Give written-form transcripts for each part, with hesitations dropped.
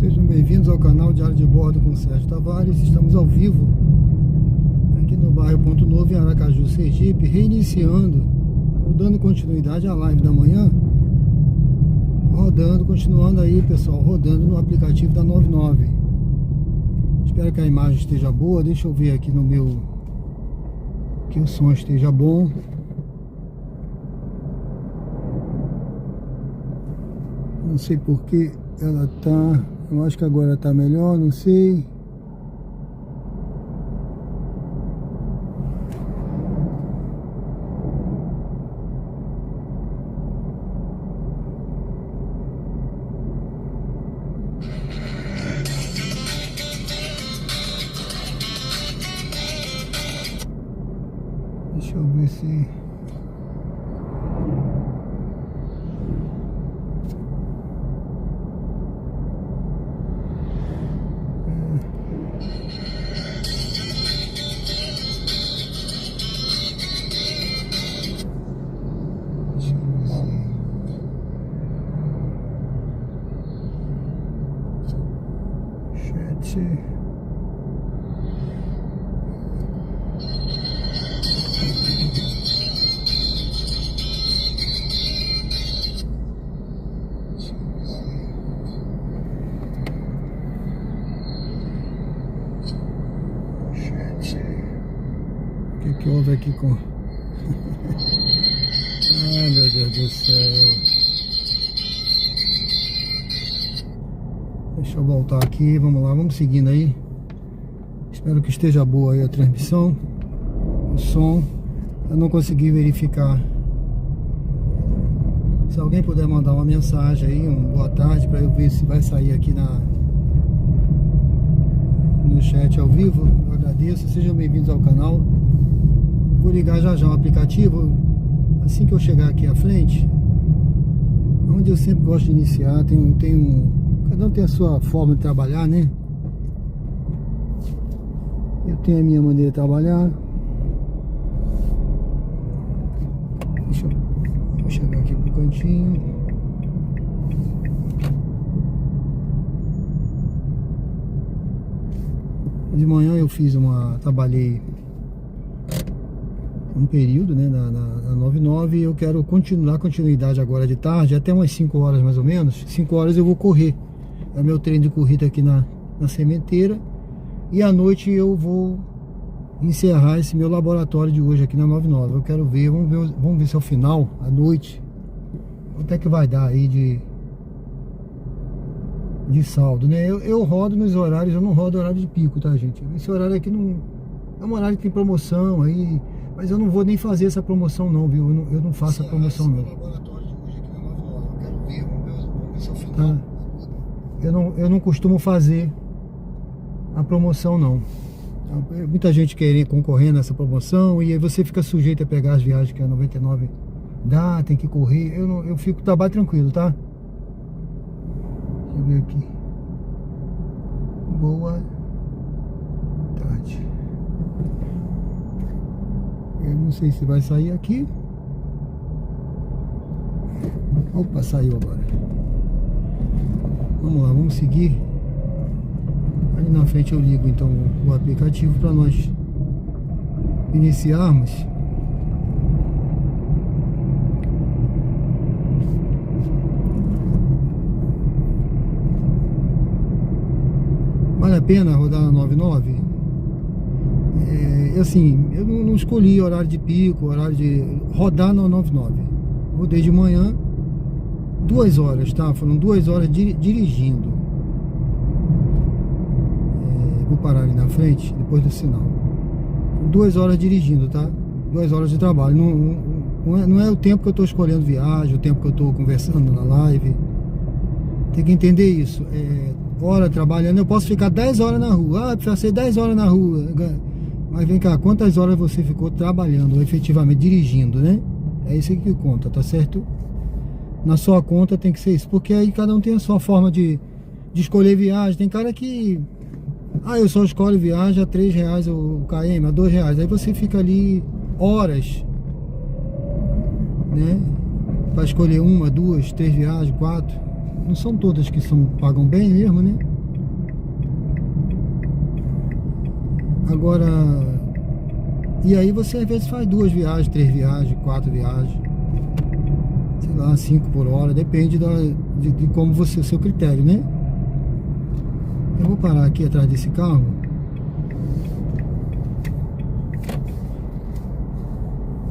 Sejam bem-vindos ao canal Diário de Bordo com Sérgio Tavares. Estamos ao vivo aqui no bairro Ponto Novo, em Aracaju, Sergipe, reiniciando ou dando continuidade à live da manhã, continuando aí, pessoal, rodando no aplicativo da 99. Espero que a imagem esteja boa. Deixa eu ver aqui no meu, que o som esteja bom. Não sei porque ela tá, eu acho que agora tá melhor, não sei. Deixa eu ver se... O que houve aqui com... Ai, meu Deus do céu. Deixa eu voltar aqui, vamos lá, vamos seguindo aí. Espero que esteja boa aí a transmissão, o som. Eu não consegui verificar. Se alguém puder mandar uma mensagem aí, boa tarde, para eu ver se vai sair aqui no chat ao vivo, eu agradeço. Sejam bem-vindos ao canal. Vou ligar já o aplicativo assim que eu chegar aqui à frente, onde eu sempre gosto de iniciar. Cada um tem a sua forma de trabalhar, né? Eu tenho a minha maneira de trabalhar. Vou chegar aqui pro cantinho. De manhã eu trabalhei um período, né, na 99, e eu quero dar continuidade agora de tarde, até umas 5 horas mais ou menos. 5 horas eu vou correr. É o meu treino de corrida aqui na sementeira. E à noite eu vou encerrar esse meu laboratório de hoje aqui na 99. Eu quero ver, vamos ver se ao final, à noite, quanto é que vai dar aí de saldo, né? Eu rodo nos horários, eu não rodo horário de pico, tá, gente? Esse horário aqui não é um horário que tem promoção aí, mas eu não vou nem fazer essa promoção não, viu? Eu não faço a promoção não. Laboratório de hoje aqui na 99. Eu quero ver, vamos ver se ao final. Tá. Eu não costumo fazer a promoção não. Muita gente querendo concorrer nessa promoção, e aí você fica sujeito a pegar as viagens que a 99 dá, tem que correr. Eu fico trabalho tranquilo, tá? Deixa eu ver aqui. Boa tarde. Eu não sei se vai sair aqui. Opa, saiu agora. Vamos lá, vamos seguir. Ali na frente eu ligo então o aplicativo para nós iniciarmos. Vale a pena rodar na 99? Assim, eu não escolhi horário de pico, horário de rodar na 99. Rodei de manhã 2 horas, tá? Foram 2 horas dirigindo. Vou parar ali na frente, depois do sinal. 2 horas dirigindo, tá? 2 horas de trabalho. Não é o tempo que eu estou escolhendo viagem, o tempo que eu estou conversando na live. Tem que entender isso. Hora trabalhando, eu posso ficar 10 horas na rua. Ah, precisa ser 10 horas na rua. Mas vem cá, quantas horas você ficou trabalhando, efetivamente dirigindo, né? É isso que conta, tá certo? Na sua conta tem que ser isso. Porque aí cada um tem a sua forma de escolher viagem. Tem cara que... eu só escolho viagem a R$3 o KM, a R$2. Aí você fica ali horas, né? Para escolher 1, 2, 3 viagens, 4. não são todas que pagam bem mesmo, né? Agora, e aí você às vezes faz 2 viagens, 3 viagens, 4 viagens, sei lá, 5 por hora, depende de como o seu critério, né? Eu vou parar aqui atrás desse carro.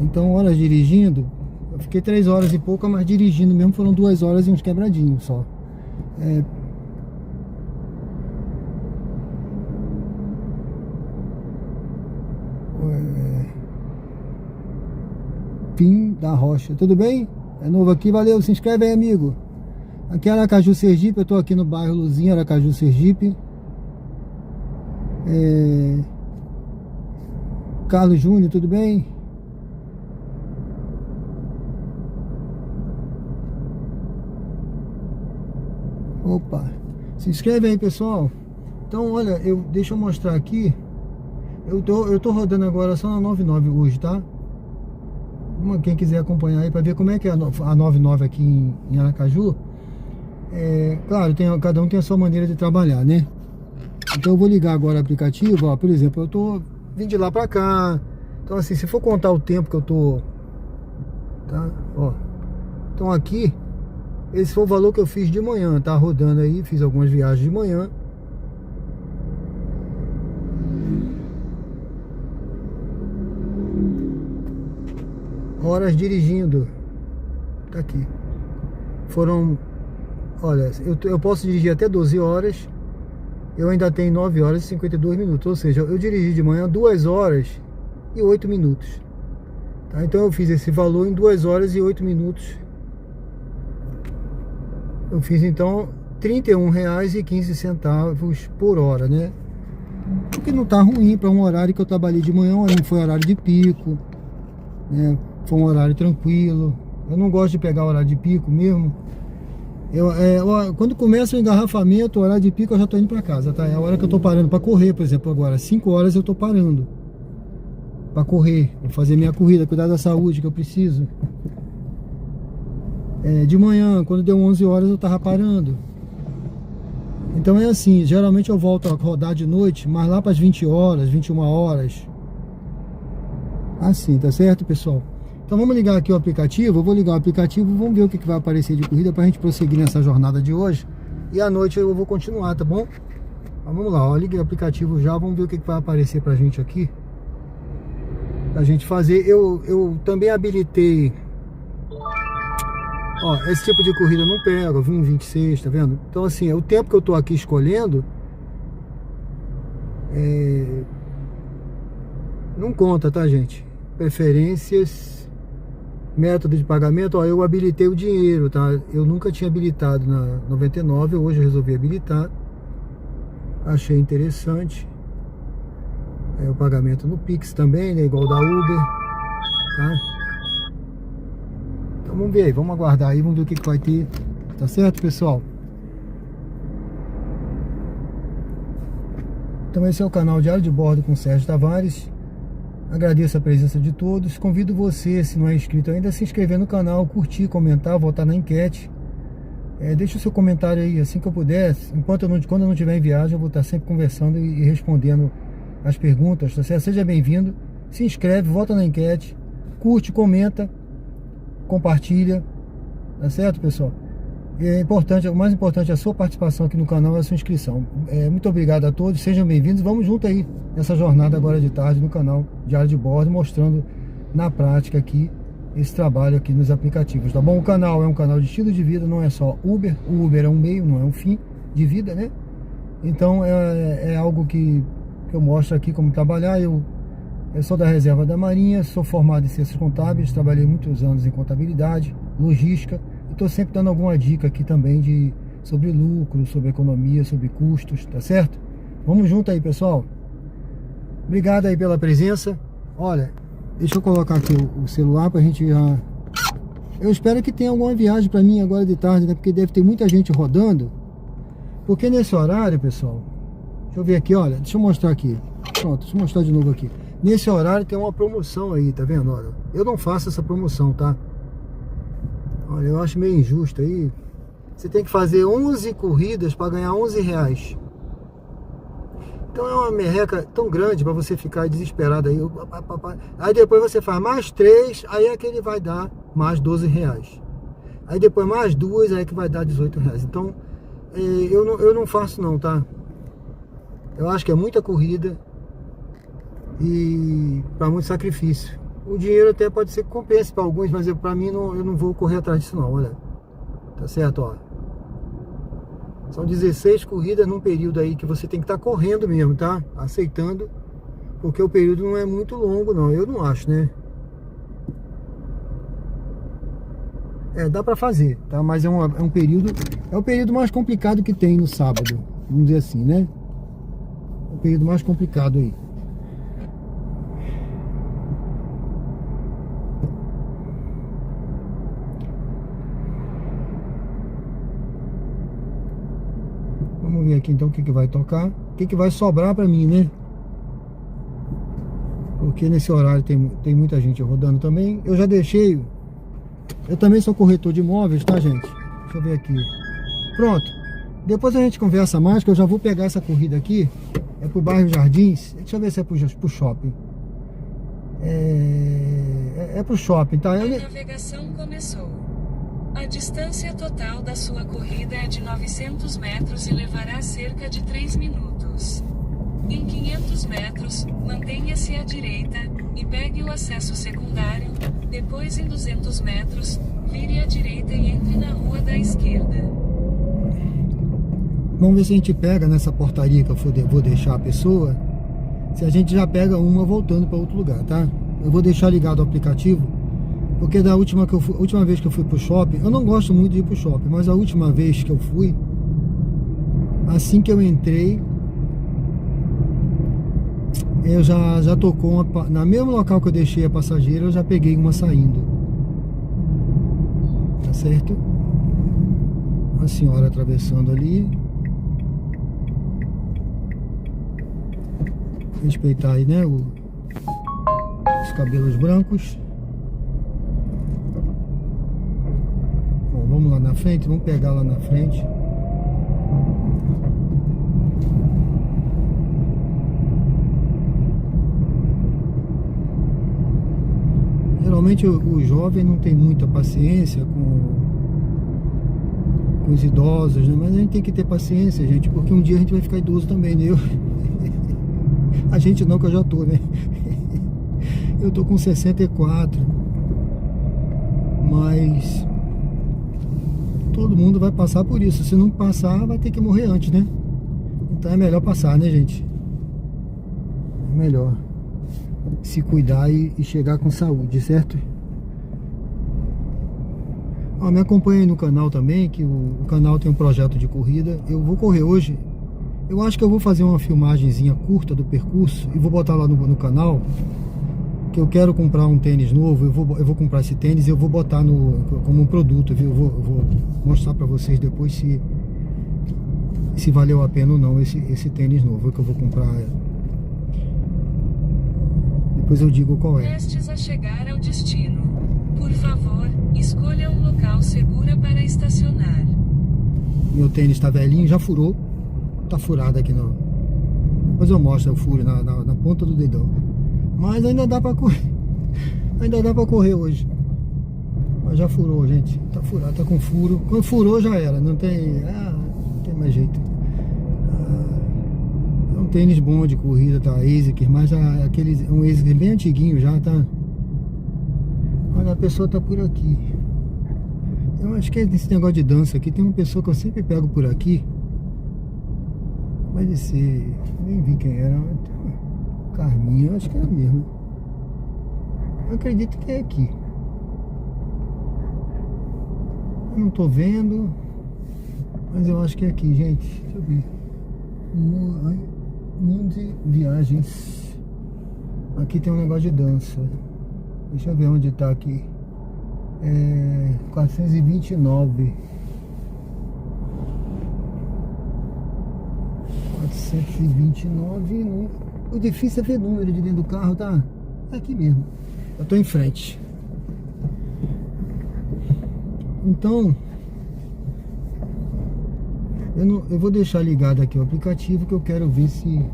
Então, horas dirigindo, eu fiquei 3 horas e pouca, mas dirigindo mesmo foram 2 horas e uns quebradinhos só. Pim da Rocha, tudo bem? É novo aqui, valeu, se inscreve aí, amigo. Aqui é Aracaju, Sergipe, eu tô aqui no bairro Luzinha, Aracaju, Sergipe. Carlos Júnior, tudo bem? Opa, se inscreve aí, pessoal. Então, olha, deixa eu mostrar aqui. Eu tô rodando agora só na 99 hoje, tá? Quem quiser acompanhar aí para ver como é que é a 99 aqui em Aracaju. Claro, cada um tem a sua maneira de trabalhar, né? Então eu vou ligar agora o aplicativo, ó, por exemplo, eu tô vindo de lá pra cá. Então assim, se for contar o tempo que eu tô, tá? Ó, então aqui, esse foi o valor que eu fiz de manhã, tá? Rodando aí, fiz algumas viagens de manhã. Horas dirigindo, tá aqui. Foram, olha, eu posso dirigir até 12 horas. Eu ainda tenho 9 horas e 52 minutos. Ou seja, eu dirigi de manhã 2 horas e 8 minutos. Tá? Então eu fiz esse valor em 2 horas e 8 minutos. Eu fiz então R$31,15 por hora, né? O que não tá ruim para um horário que eu trabalhei de manhã. Não foi horário de pico, né? Foi um horário tranquilo. Eu não gosto de pegar horário de pico mesmo. Quando começa o engarrafamento, o horário de pico, eu já tô indo para casa, tá? É a hora que eu tô parando para correr, por exemplo, agora 5 horas eu tô parando para correr, vou fazer minha corrida, cuidar da saúde que eu preciso. De manhã, quando deu 11 horas eu tava parando. Então é assim, geralmente eu volto a rodar de noite, mas lá para as 20 horas, 21 horas. Assim, tá certo, pessoal? Então vamos ligar aqui o aplicativo. Eu vou ligar o aplicativo, vamos ver o que vai aparecer de corrida pra gente prosseguir nessa jornada de hoje. E à noite eu vou continuar, tá bom? Então, vamos lá, ó, liguei o aplicativo já, vamos ver o que vai aparecer pra gente aqui. Pra gente fazer. Eu também habilitei. Ó, esse tipo de corrida eu não pego, 26, tá vendo? Então assim, o tempo que eu tô aqui escolhendo não conta, tá, gente? Preferências, método de pagamento, ó, eu habilitei o dinheiro, tá? Eu nunca tinha habilitado na 99, hoje eu resolvi habilitar. Achei interessante. O pagamento no Pix também, né? Igual da Uber, tá? Então vamos ver aí, vamos aguardar aí, vamos ver o que vai ter. Tá certo, pessoal? Então esse é o canal Diário de Bordo com Sérgio Tavares. Agradeço a presença de todos. Convido você, se não é inscrito ainda, a se inscrever no canal, curtir, comentar, votar na enquete. Deixe o seu comentário aí assim que eu puder. Quando eu não estiver em viagem, eu vou estar sempre conversando e respondendo as perguntas, tá certo? Seja bem-vindo. Se inscreve, vota na enquete, curte, comenta, compartilha, tá certo, pessoal? O mais importante é a sua participação aqui no canal, é a sua inscrição. Muito obrigado a todos, sejam bem-vindos. Vamos junto aí nessa jornada agora de tarde no canal Diário de Bordo, mostrando na prática aqui esse trabalho aqui nos aplicativos, tá bom? O canal é um canal de estilo de vida, não é só Uber. O Uber é um meio, não é um fim de vida, né? Então é algo que eu mostro aqui como trabalhar. Eu sou da Reserva da Marinha, sou formado em Ciências Contábeis, trabalhei muitos anos em contabilidade, logística. Estou sempre dando alguma dica aqui também sobre lucro, sobre economia, sobre custos, tá certo? Vamos junto aí, pessoal. Obrigado aí pela presença. Olha, deixa eu colocar aqui o celular pra gente já... Eu espero que tenha alguma viagem pra mim agora de tarde, né? Porque deve ter muita gente rodando. Porque nesse horário, pessoal... Deixa eu ver aqui, olha, deixa eu mostrar aqui. Pronto, deixa eu mostrar de novo aqui. Nesse horário tem uma promoção aí, tá vendo? Olha, eu não faço essa promoção, tá? Olha, eu acho meio injusto aí. Você tem que fazer 11 corridas para ganhar R$11. Então é uma merreca tão grande para você ficar desesperado aí. Aí depois você faz mais 3, aí é que ele vai dar mais R$12. Aí depois mais 2, aí é que vai dar R$18. Então eu não faço não, tá? Eu acho que é muita corrida e para muito sacrifício. O dinheiro até pode ser que compense para alguns, mas para mim eu não vou correr atrás disso não, olha. Tá certo, ó. São 16 corridas num período aí que você tem que estar correndo mesmo, tá? Aceitando, porque o período não é muito longo não, eu não acho, né? Dá pra fazer, tá? Mas é um período, é o período mais complicado que tem no sábado, vamos dizer assim, né? É o período mais complicado aí. Vamos ver aqui então o que vai tocar, o que vai sobrar pra mim, né? Porque nesse horário tem muita gente rodando também. Eu já deixei. Eu também sou corretor de imóveis, tá, gente? Deixa eu ver aqui. Pronto. Depois a gente conversa mais, que eu já vou pegar essa corrida aqui. É pro bairro Jardins. Deixa eu ver se é pro shopping. É pro shopping, tá? A navegação começou. A distância total da sua corrida é de 900 metros e levará cerca de 3 minutos. Em 500 metros, mantenha-se à direita e pegue o acesso secundário. Depois, em 200 metros, vire à direita e entre na rua da esquerda. Vamos ver se a gente pega nessa portaria que eu vou deixar a pessoa. Se a gente já pega uma voltando para outro lugar, tá? Eu vou deixar ligado o aplicativo, porque da última vez que eu fui pro shopping, eu não gosto muito de ir pro shopping, mas a última vez que eu fui, assim que eu entrei, eu já tocou na mesmo local que eu deixei a passageira, eu já peguei uma saindo. Tá certo? A senhora atravessando ali. Respeitar aí, né? Os cabelos brancos. Bom, vamos lá na frente, vamos pegar lá na frente. Geralmente o jovem não tem muita paciência com os idosos, né? Mas a gente tem que ter paciência, gente, porque um dia a gente vai ficar idoso também, né? A gente não, que eu já tô, né? Eu tô com 64. Mas todo mundo vai passar por isso. Se não passar, vai ter que morrer antes, né? Então é melhor passar, né, gente? É melhor se cuidar e chegar com saúde, certo? Ó, me acompanha aí no canal também, que o canal tem um projeto de corrida. Eu vou correr hoje. Eu acho que eu vou fazer uma filmagenzinha curta do percurso e vou botar lá no canal, que eu quero comprar um tênis novo. Eu vou comprar esse tênis e eu vou botar como um produto, viu? Eu vou mostrar pra vocês depois se valeu a pena ou não esse tênis novo que eu vou comprar. Depois eu digo qual é. Prestes a chegar ao destino. Por favor, escolha um local seguro para estacionar. Meu tênis tá velhinho, já furou. Tá furado aqui não. Depois eu mostro o furo na ponta do dedão. Mas ainda dá pra correr. Ainda dá pra correr hoje. Mas já furou, gente. Tá furado, tá com furo. Quando furou já era. Não tem mais jeito. É um tênis bom de corrida, tá? ASICS, mas um ASICS bem antiguinho já, tá? Olha, a pessoa tá por aqui. Eu acho que esse negócio de dança aqui, tem uma pessoa que eu sempre pego por aqui. Vai descer, nem vi quem era. Carminha, eu acho que é a mesma. Eu acredito que é aqui. Eu não tô vendo, mas eu acho que é aqui, gente. Deixa eu ver. Mundo Viagens. Aqui tem um negócio de dança. Deixa eu ver onde tá aqui. 429. 429. O difícil é ver número de dentro do carro, tá? É aqui mesmo. Eu tô em frente. Então, Eu vou deixar ligado aqui o aplicativo, que eu quero ver se...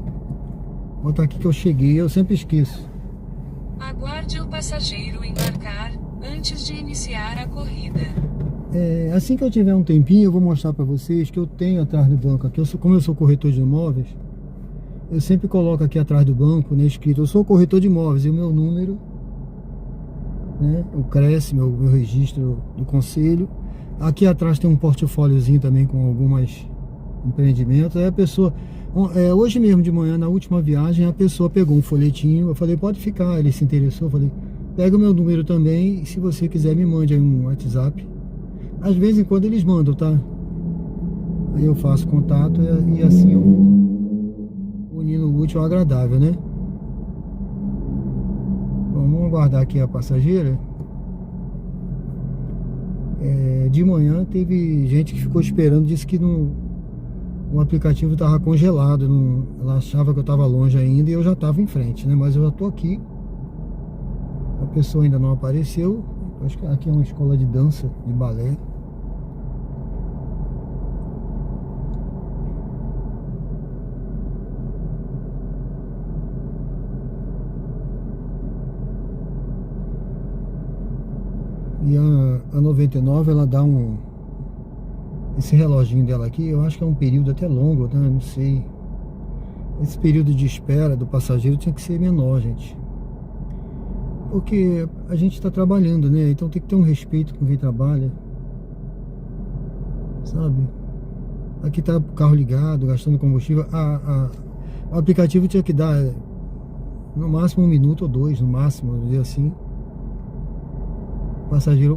Botar aqui que eu cheguei, eu sempre esqueço. Aguarde o passageiro embarcar antes de iniciar a corrida. Assim que eu tiver um tempinho, eu vou mostrar para vocês que eu tenho atrás do banco aqui. Como eu sou corretor de imóveis, eu sempre coloco aqui atrás do banco, né, escrito: eu sou corretor de imóveis, e o meu número, né, o CRES, meu registro do conselho. Aqui atrás tem um portfóliozinho também com algumas empreendimentos. Aí a pessoa, hoje mesmo de manhã, na última viagem, a pessoa pegou um folhetinho. Eu falei: pode ficar. Ele se interessou. Eu falei: pega o meu número também, e se você quiser me mande aí um WhatsApp. Às vezes em quando eles mandam, tá? Aí eu faço contato e assim eu vou unindo o útil ao agradável, né? Vamos aguardar aqui a passageira. De manhã teve gente que ficou esperando, disse que o aplicativo estava congelado, ela achava que eu estava longe ainda e eu já estava em frente, né? Mas eu já estou aqui. A pessoa ainda não apareceu. Acho que aqui é uma escola de dança, de balé. E a 99, ela dá esse reloginho dela aqui, eu acho que é um período até longo, né? Não sei. Esse período de espera do passageiro tinha que ser menor, gente. Porque a gente está trabalhando, né? Então tem que ter um respeito com quem trabalha. Sabe? Aqui tá o carro ligado, gastando combustível. O aplicativo tinha que dar no máximo 1 minuto ou 2, no máximo, vamos dizer assim.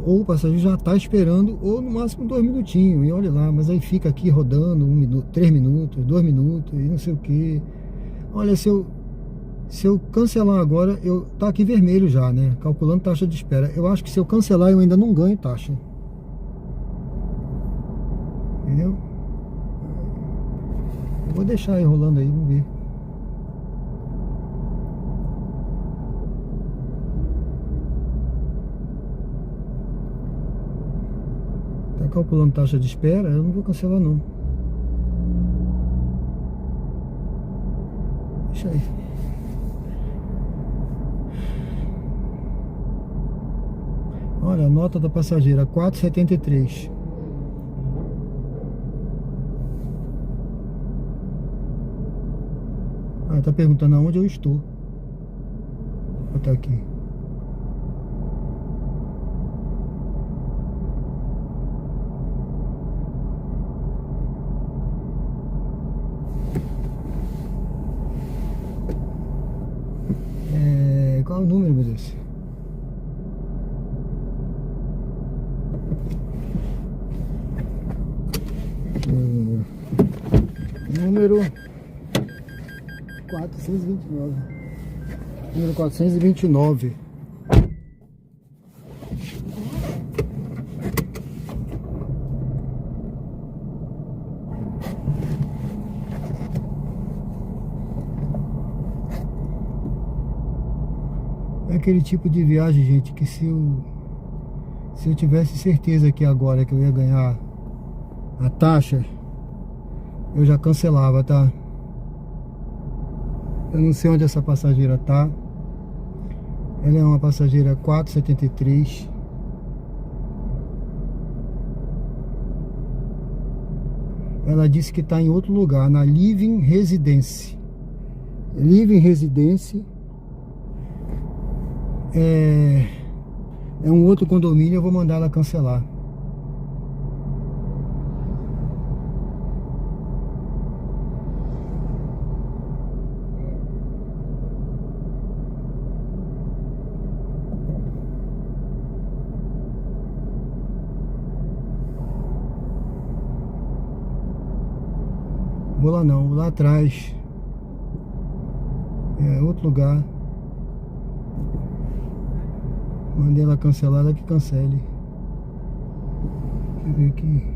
O passageiro já está esperando, ou no máximo 2 minutinhos, e olha lá, mas aí fica aqui rodando 1 minuto, 3 minutos, 2 minutos, e não sei o que. Olha, se eu cancelar agora, tá aqui vermelho já, né? Calculando taxa de espera. Eu acho que se eu cancelar, eu ainda não ganho taxa. Entendeu? Eu vou deixar aí rolando aí, vamos ver. Tá calculando taxa de espera, eu não vou cancelar não. Deixa aí. Olha, a nota da passageira, 4,73. Tá perguntando aonde eu estou. Vou botar aqui. Qual é o número, meu Deus? Número 429. Número 429. É aquele tipo de viagem, gente, que se eu tivesse certeza que agora que eu ia ganhar a taxa, eu já cancelava, tá? Eu não sei onde essa passageira tá. Ela é uma passageira 473. Ela disse que está em outro lugar, na Living Residence. Living Residence é um outro condomínio. Eu vou mandar ela cancelar. Vou lá não, lá atrás é outro lugar. Mandei ela cancelar, ela que cancele. Deixa eu ver aqui.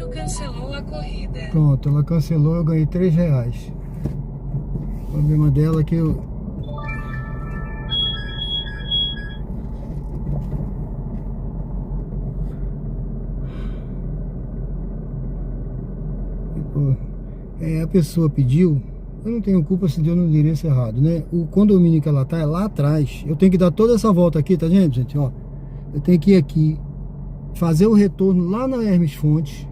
aplicado cancelou a corrida. Pronto, ela cancelou, eu ganhei R$3. O problema dela é que eu... a pessoa pediu, eu não tenho culpa se deu no endereço errado, né? O condomínio que ela tá é lá atrás. Eu tenho que dar toda essa volta aqui, tá vendo, gente? Ó, eu tenho que ir aqui, fazer o retorno lá na Hermes Fontes,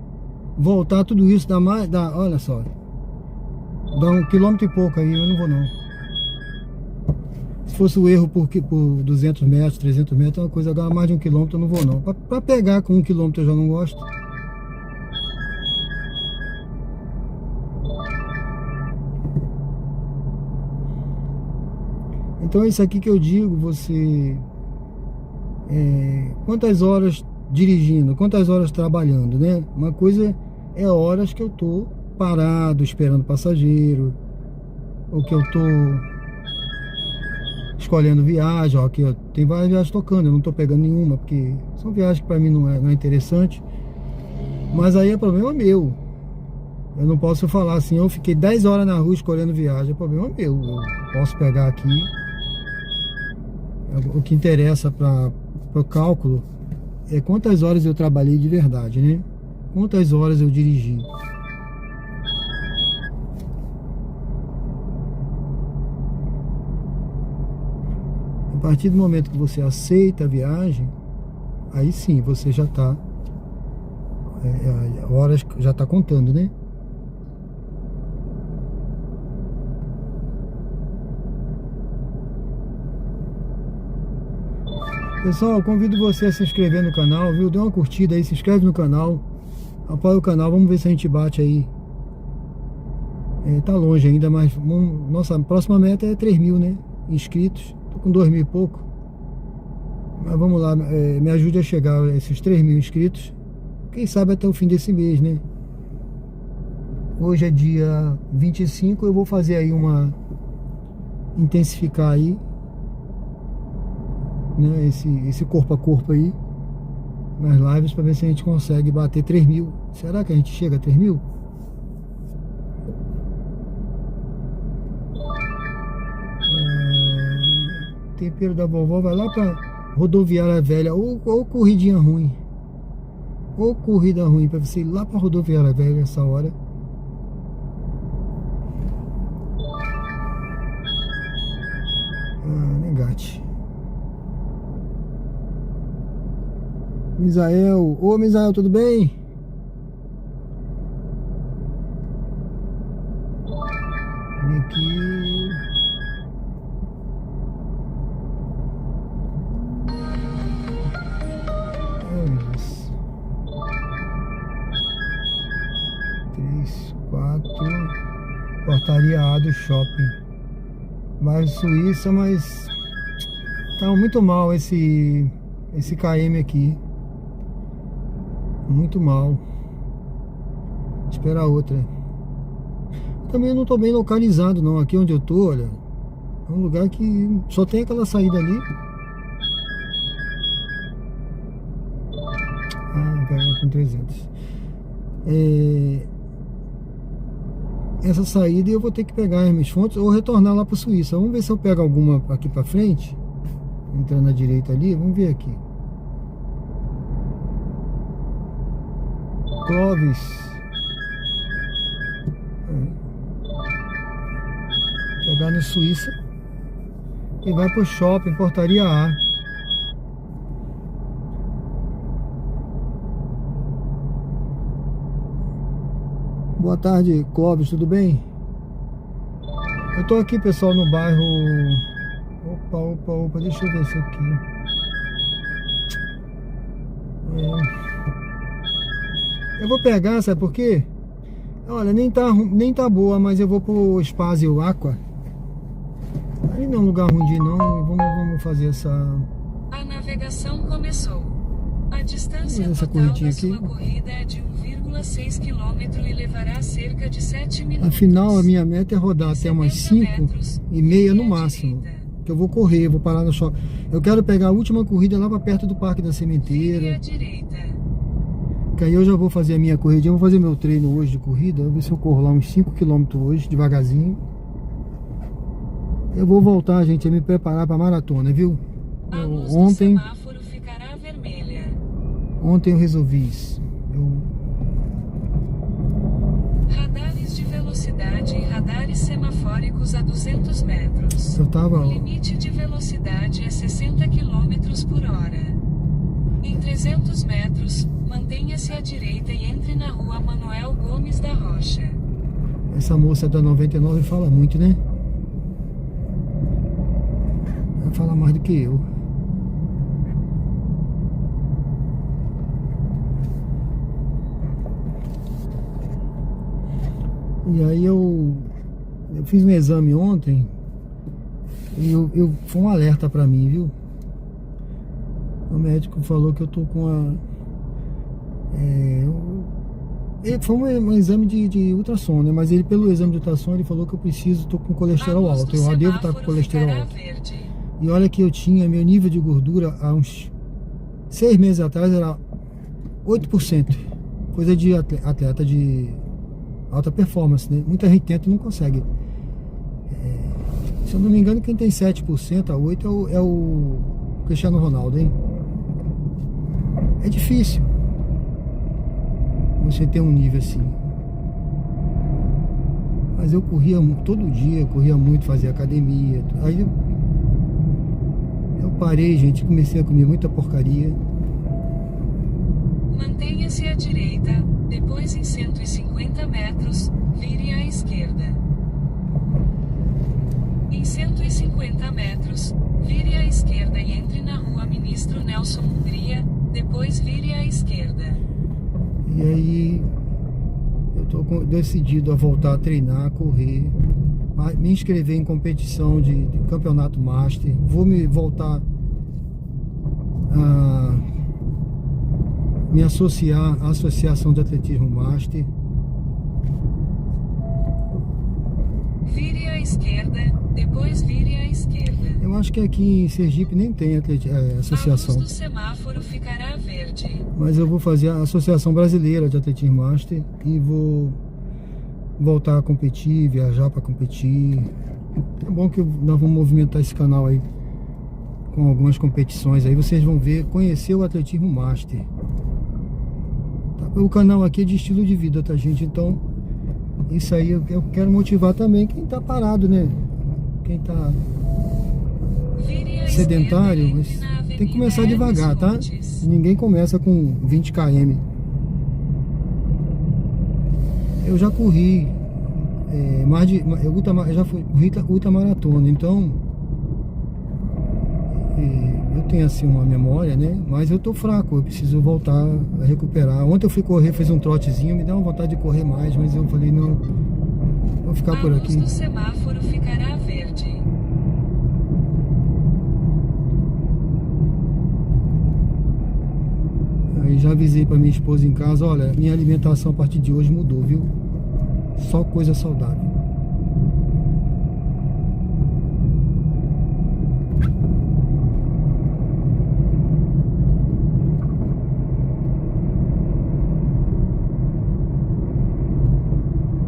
voltar tudo isso, dá mais, olha só, dá 1 quilômetro e pouco aí, eu não vou não. Se fosse o erro por 200 metros, 300 metros, é uma coisa, agora mais de 1 quilômetro eu não vou não. Pra pegar com 1 quilômetro eu já não gosto. Então é isso aqui que eu digo, você... quantas horas dirigindo, quantas horas trabalhando, né? Uma coisa é horas que eu tô parado, esperando passageiro, ou que eu tô escolhendo viagem, ó, aqui ó, tem várias viagens tocando, eu não tô pegando nenhuma, porque são viagens que pra mim não é interessante, mas aí é problema meu. Eu não posso falar assim, eu fiquei 10 horas na rua escolhendo viagem, é problema meu. Eu posso pegar aqui. O que interessa para o cálculo é quantas horas eu trabalhei de verdade, né? Quantas horas eu dirigi. A partir do momento que você aceita a viagem, aí sim você já está, horas já está contando, né? Pessoal, convido você a se inscrever no canal, viu? Dê uma curtida aí, se inscreve no canal, apoia o canal, vamos ver se a gente bate aí. Tá longe ainda, mas nossa próxima meta é 3.000, né? Inscritos, tô com 2.000 e pouco. Mas vamos lá, me ajude a chegar a esses 3.000 inscritos. Quem sabe até o fim desse mês, né? Hoje é dia 25, eu vou fazer aí intensificar aí, né, esse corpo a corpo aí nas lives, para ver se a gente consegue bater 3.000. Será que a gente chega a 3.000? Tempero da vovó vai lá para rodoviária velha, ou corridinha ruim, ou corrida ruim, para você ir lá para rodoviária velha essa hora. Negate. Misael, ô Misael, tudo bem? Vem aqui. Vamos. 3, 4. Portaria A do shopping. Bairro Suíça, mas tá muito mal esse KM aqui. Muito mal. Espera outra. Também não tô bem localizado não. Aqui onde eu tô, olha, é um lugar que só tem aquela saída ali. Pega com 300. Essa saída eu vou ter que pegar as minhas fontes ou retornar lá para Suíça. Vamos ver se eu pego alguma aqui para frente, entrando na direita ali. Vamos ver aqui. Clóvis. Pegar no Suíça e vai pro shopping, portaria A. Boa tarde, Clóvis, tudo bem? Eu tô aqui, pessoal, no bairro... Opa, deixa eu ver isso aqui. Eu vou pegar, sabe por quê? Olha, nem tá boa, mas eu vou pro Espaço Aqua. Aí não é um lugar ruim de ir, não. Vamos fazer essa... A navegação começou. A distância total da sua corrida é de 1,6 km e levará cerca de 7 minutos. Afinal, a minha meta é rodar até umas 5h30 no máximo. Que eu vou correr, vou parar no shopping. Eu quero pegar a última corrida lá pra perto do Parque da Sementeira. Que aí eu já vou fazer a minha corridinha, vou fazer meu treino hoje de corrida, vou ver se eu corro lá uns 5 km hoje, devagarzinho. Eu vou voltar, gente, a me preparar para maratona, viu? Ontem ficará vermelha. Ontem eu resolvi isso. Radares de velocidade e radares semafóricos a 200 metros. Eu tava... O limite de velocidade é 60 km por hora. Em 300 metros, mantenha-se à direita e entre na rua Manuel Gomes da Rocha. Essa moça da 99 fala muito, né? Ela fala mais do que eu. E aí eu fiz um exame ontem e foi um alerta pra mim, viu? O médico falou que eu tô com a... foi um exame de ultrassom, né? Mas ele, pelo exame de ultrassom, ele falou que eu tô com colesterol alto. Eu devo estar com colesterol alto. E olha que eu tinha, meu nível de gordura há uns 6 meses atrás era 8%. Coisa de atleta de alta performance, né? Muita gente tenta e não consegue. Se eu não me engano, quem tem 7% a 8% é o Cristiano Ronaldo, hein? É difícil você ter um nível assim. Mas eu corria todo dia, corria muito, fazia academia. Aí eu parei, gente, comecei a comer muita porcaria. Mantenha-se à direita, depois em 150 metros, vire à esquerda. Em 150 metros, vire à esquerda e entre na rua Ministro Nelson Hungria, depois vire à esquerda. E aí eu tô decidido a voltar a treinar, a correr, me inscrever em competição de campeonato master. Vou me voltar a me associar à Associação de Atletismo Master. Vire à esquerda, depois vire à esquerda. Eu acho que aqui em Sergipe nem tem associação. A luz do semáforo ficará verde. Mas eu vou fazer a Associação Brasileira de Atletismo Master e vou voltar a competir, viajar para competir. É bom que nós vamos movimentar esse canal aí com algumas competições. Aí vocês vão ver, conhecer o Atletismo Master. O canal aqui é de estilo de vida, tá, gente? Então, isso aí eu quero motivar também quem tá parado, né? Quem tá sedentário, mas tem que começar devagar, tá? Ninguém começa com 20 km. Eu já corri eu já corri ultramaratona, então eu tenho assim uma memória, né? Mas eu tô fraco, eu preciso voltar a recuperar. Ontem eu fui correr, fiz um trotezinho, me dá uma vontade de correr mais, mas eu falei, não, vou ficar por aqui. A luz do semáforo ficará verde. Aí já avisei pra minha esposa em casa, olha, minha alimentação a partir de hoje mudou, viu? Só coisa saudável.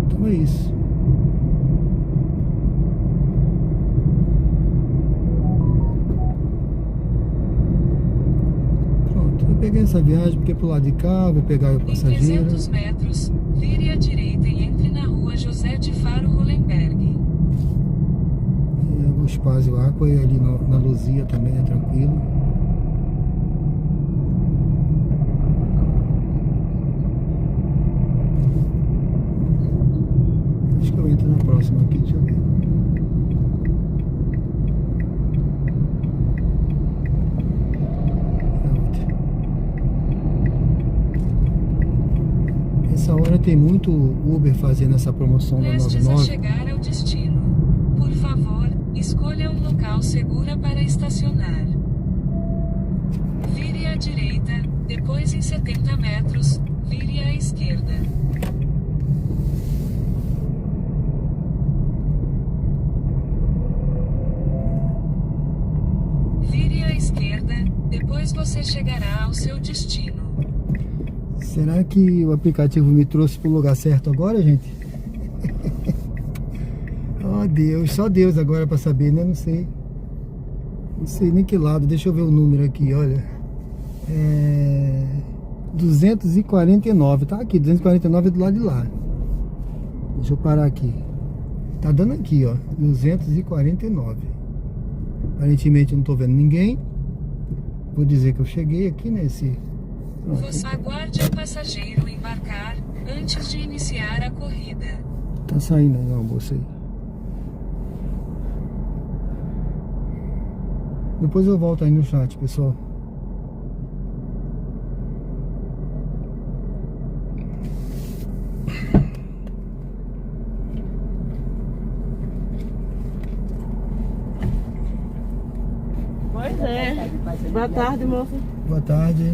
Então é isso. Pronto, eu peguei essa viagem porque pro lado de cá, vou pegar o passageiro. Em 300 metros, vire à direita e entre na rua José de Faro Hollenberg. O espaço Aqua e ali na Luzia também é tranquilo. Acho que eu entro na próxima aqui, deixa eu ver. Essa hora tem muito Uber fazendo essa promoção da Prestes 99. a chegar ao destino. Por favor, escolha um local seguro para estacionar. Vire à direita, depois em 70 metros, vire à esquerda. Vire à esquerda, depois você chegará ao seu destino. Será que o aplicativo me trouxe pro lugar certo agora, gente? Oh, Deus, só Deus agora pra saber, né? Não sei. Não sei nem que lado. Deixa eu ver o número aqui, olha. 249, tá aqui, 249 é do lado de lá. Deixa eu parar aqui. Tá dando aqui, ó, 249. Aparentemente eu não tô vendo ninguém. Vou dizer que eu cheguei aqui nesse... Você aguarde o passageiro embarcar antes de iniciar a corrida. Tá saindo aí, ó, moça aí. Depois eu volto aí no chat, pessoal. Pois é. Boa tarde, moça. Boa tarde,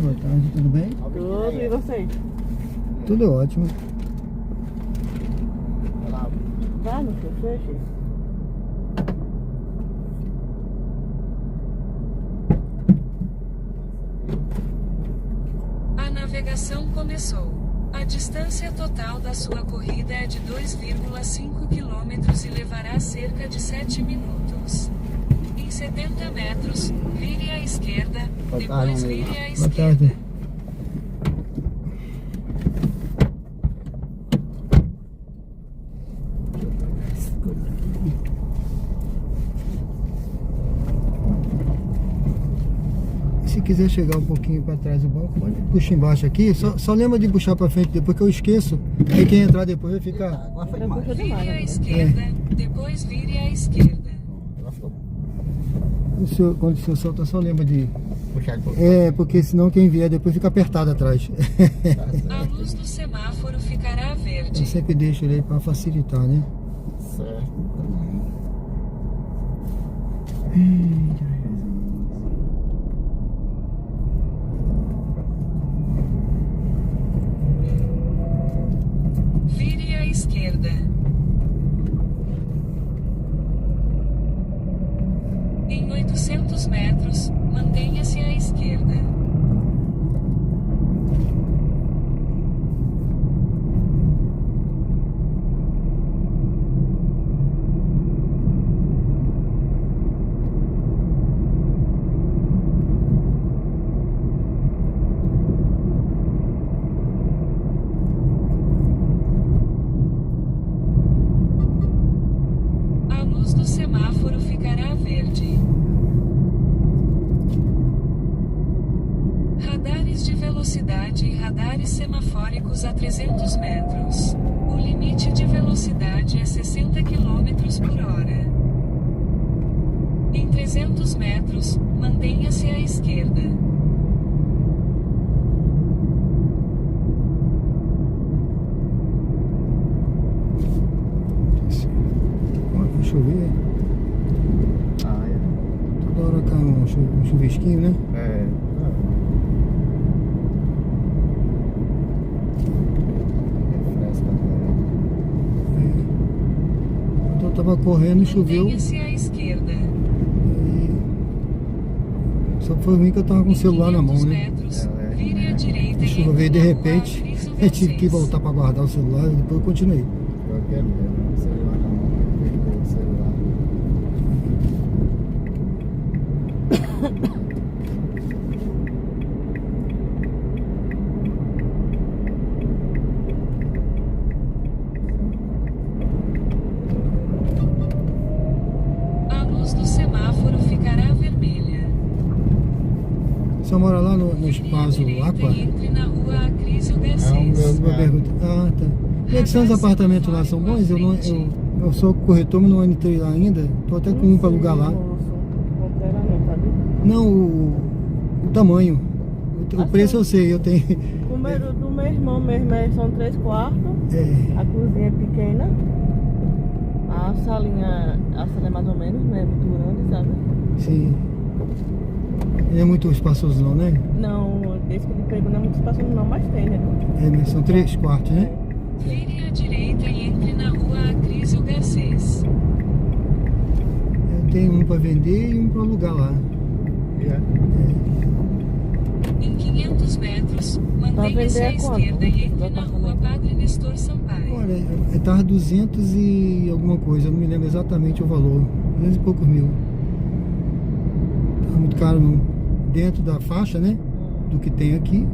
tudo bem? Tudo, e você? Tudo ótimo. Vai no seu feche. A navegação começou. A distância total da sua corrida é de 2,5 km e levará cerca de 7 minutos. Em 70 metros, vire à esquerda, depois vire à Boa esquerda. tarde. Se quiser chegar um pouquinho para trás do banco, pode puxar embaixo aqui. Só lembra de puxar para frente depois que eu esqueço. Aí quem entrar depois vai ficar... Vire à esquerda, depois vire à esquerda. Quando o senhor solta, só lembra de... Puxar de pouco. Porque senão quem vier depois fica apertado atrás. A luz do semáforo ficará Eu verde. sempre deixo ele aí para facilitar, né? Certo. Vire à esquerda. Em 800 metros, mantenha-se à esquerda. A luz do semáforo ficará verde. Radares de velocidade e radares semafóricos a 300 metros. O limite de velocidade é 60 km por hora. Em 300 metros, mantenha-se à esquerda. Deixa eu ver. Ah, é. Toda hora cai um chuvisquinho, né? É. Refresca. Quando eu tava correndo, choveu. Mantenha-se à esquerda. Só foi ruim que eu tava com o celular na mão, né? Metros, vire à direita A e chuva veio de entre na rua repente. Atriz Eu tive que Garcês. voltar pra guardar o celular e depois eu continuei. Eu quero mesmo. O celular na mão. Perder o celular. A luz do semáforo ficará vermelha. Você mora lá no espaço Vire à Aqua? direita e entre na rua Acrísio É um Garcês. Uma pergunta. Ah, tá. Como é que são os apartamentos lá? São bons? Eu sou corretor, mas não entrei lá ainda. Tô até com um pra alugar lá. Comprei lá não, tá vendo? Não, o tamanho. O preço eu sei, eu tenho. O número do meu irmão mesmo são 3 quartos. É, A cozinha é pequena. A sala é mais ou menos, não é muito grande, sabe? sim. Não é muito espaçoso não, né? Não, desde que ele pegou não é muito espaço não, mas tem, né? Mas são 3 quartos, né? Vire à direita e entre na rua Acrísio Garcês. Eu tenho um pra vender e um pra alugar lá. Yeah. Em 500 200 metros, mantenha-se à vender quanto? esquerda e entre Do na rua apartamento? Padre Nestor Sampaio. Olha, tava 200 e alguma coisa, eu não me lembro exatamente o valor. 200 e poucos mil. Tá muito caro não. Dentro da faixa, né? Do que tem aqui.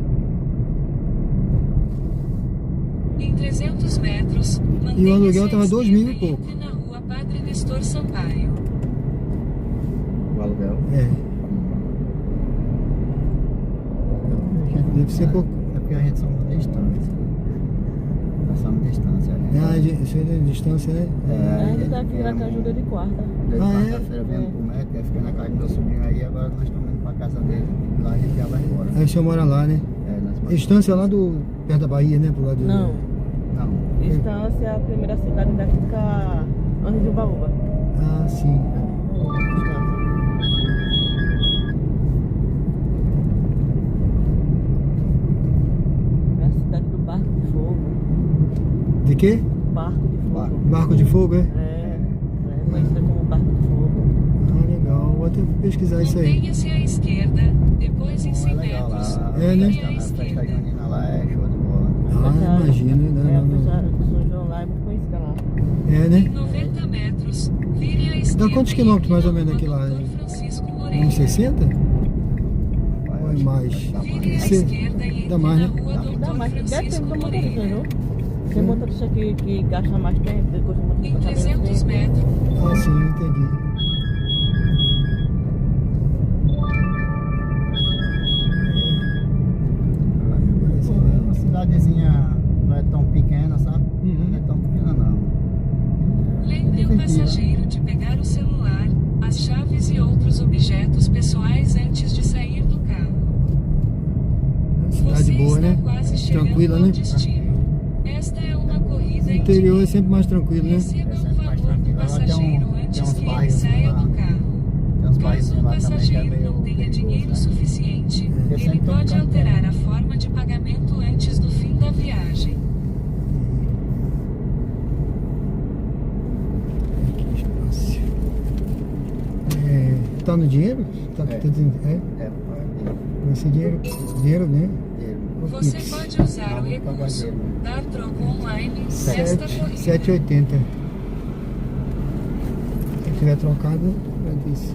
Em 300 metros, E o aluguel mantenha-se à tava 2 mil e esquerda pouco. entre na rua Padre Nestor Sampaio. O aluguel. É. Deve ser pouco. É porque a gente só muda distância. Nós somos distância. Isso é distância, né? Ele tá aqui na ajuda de quarta. Desde Ah, é? quarta-feira viemos pro médico, aí fica na casa do meu sobrinho aí, agora nós estamos indo pra casa dele. Lá a gente já vai embora. Aí o senhor mora lá, né? Nós Distância lá perto da Bahia, né? Pro lado Não. Não. Estância é a primeira cidade daqui fica antes de Ubaúba. Ah, sim. É a cidade do Barco de Fogo. De quê? Barco de Fogo. Barco de fogo, é? É conhecida como Barco de Fogo. Ah, legal. Vou até pesquisar isso aí. Mantenha-se à esquerda, depois em 100 legal metros, lá. É, né? vire à A festa esquerda. junina lá é show de bola. Ah, imagina, né? A festa de São João lá é muito conhecida lá. É, Em né? 90 metros, vire à esquerda. quantos e quilômetros mais ou entre menos na daqui rua lá, Dr. hein? Francisco Moreira. Uns 60? Ou é mais? Vire à Você- esquerda e entre dá mais, na né? rua Dá Dr. mais, depende Francisco do motorista, Moreira. viu? Tem motorista que gasta mais tempo, depois o motorista Em tá menos 300 tempo. metros, Ah, sim, entendi. É uma cidadezinha, não é tão pequena, sabe? Uhum. Não é tão pequena não. lembre o passageiro de pegar o celular, as chaves e outros objetos pessoais antes de sair do carro. Cidade Você boa, está né? quase chegando Tranquila, ao né? destino. Esta é uma corrida O interior é em sempre mais tranquilo, né? Receba É o sempre mais valor do tranquilo. Lá passageiro tem antes uns que ele bairros saia lá. do carro. Tem uns bairros Caso o lá também que é passageiro meio não tenha perigoso, dinheiro né? suficiente, Porque ele sempre tem um pode cartão. alterar a forma de pagamento antes do fim da viagem. Que fácil. Tá no dinheiro? Tá, É. é? Vai ser dinheiro, né? O Você Pix. pode usar o Não, recurso não pode. dar troco online nesta corrida. 7,80. Se tiver trocado, vai disso.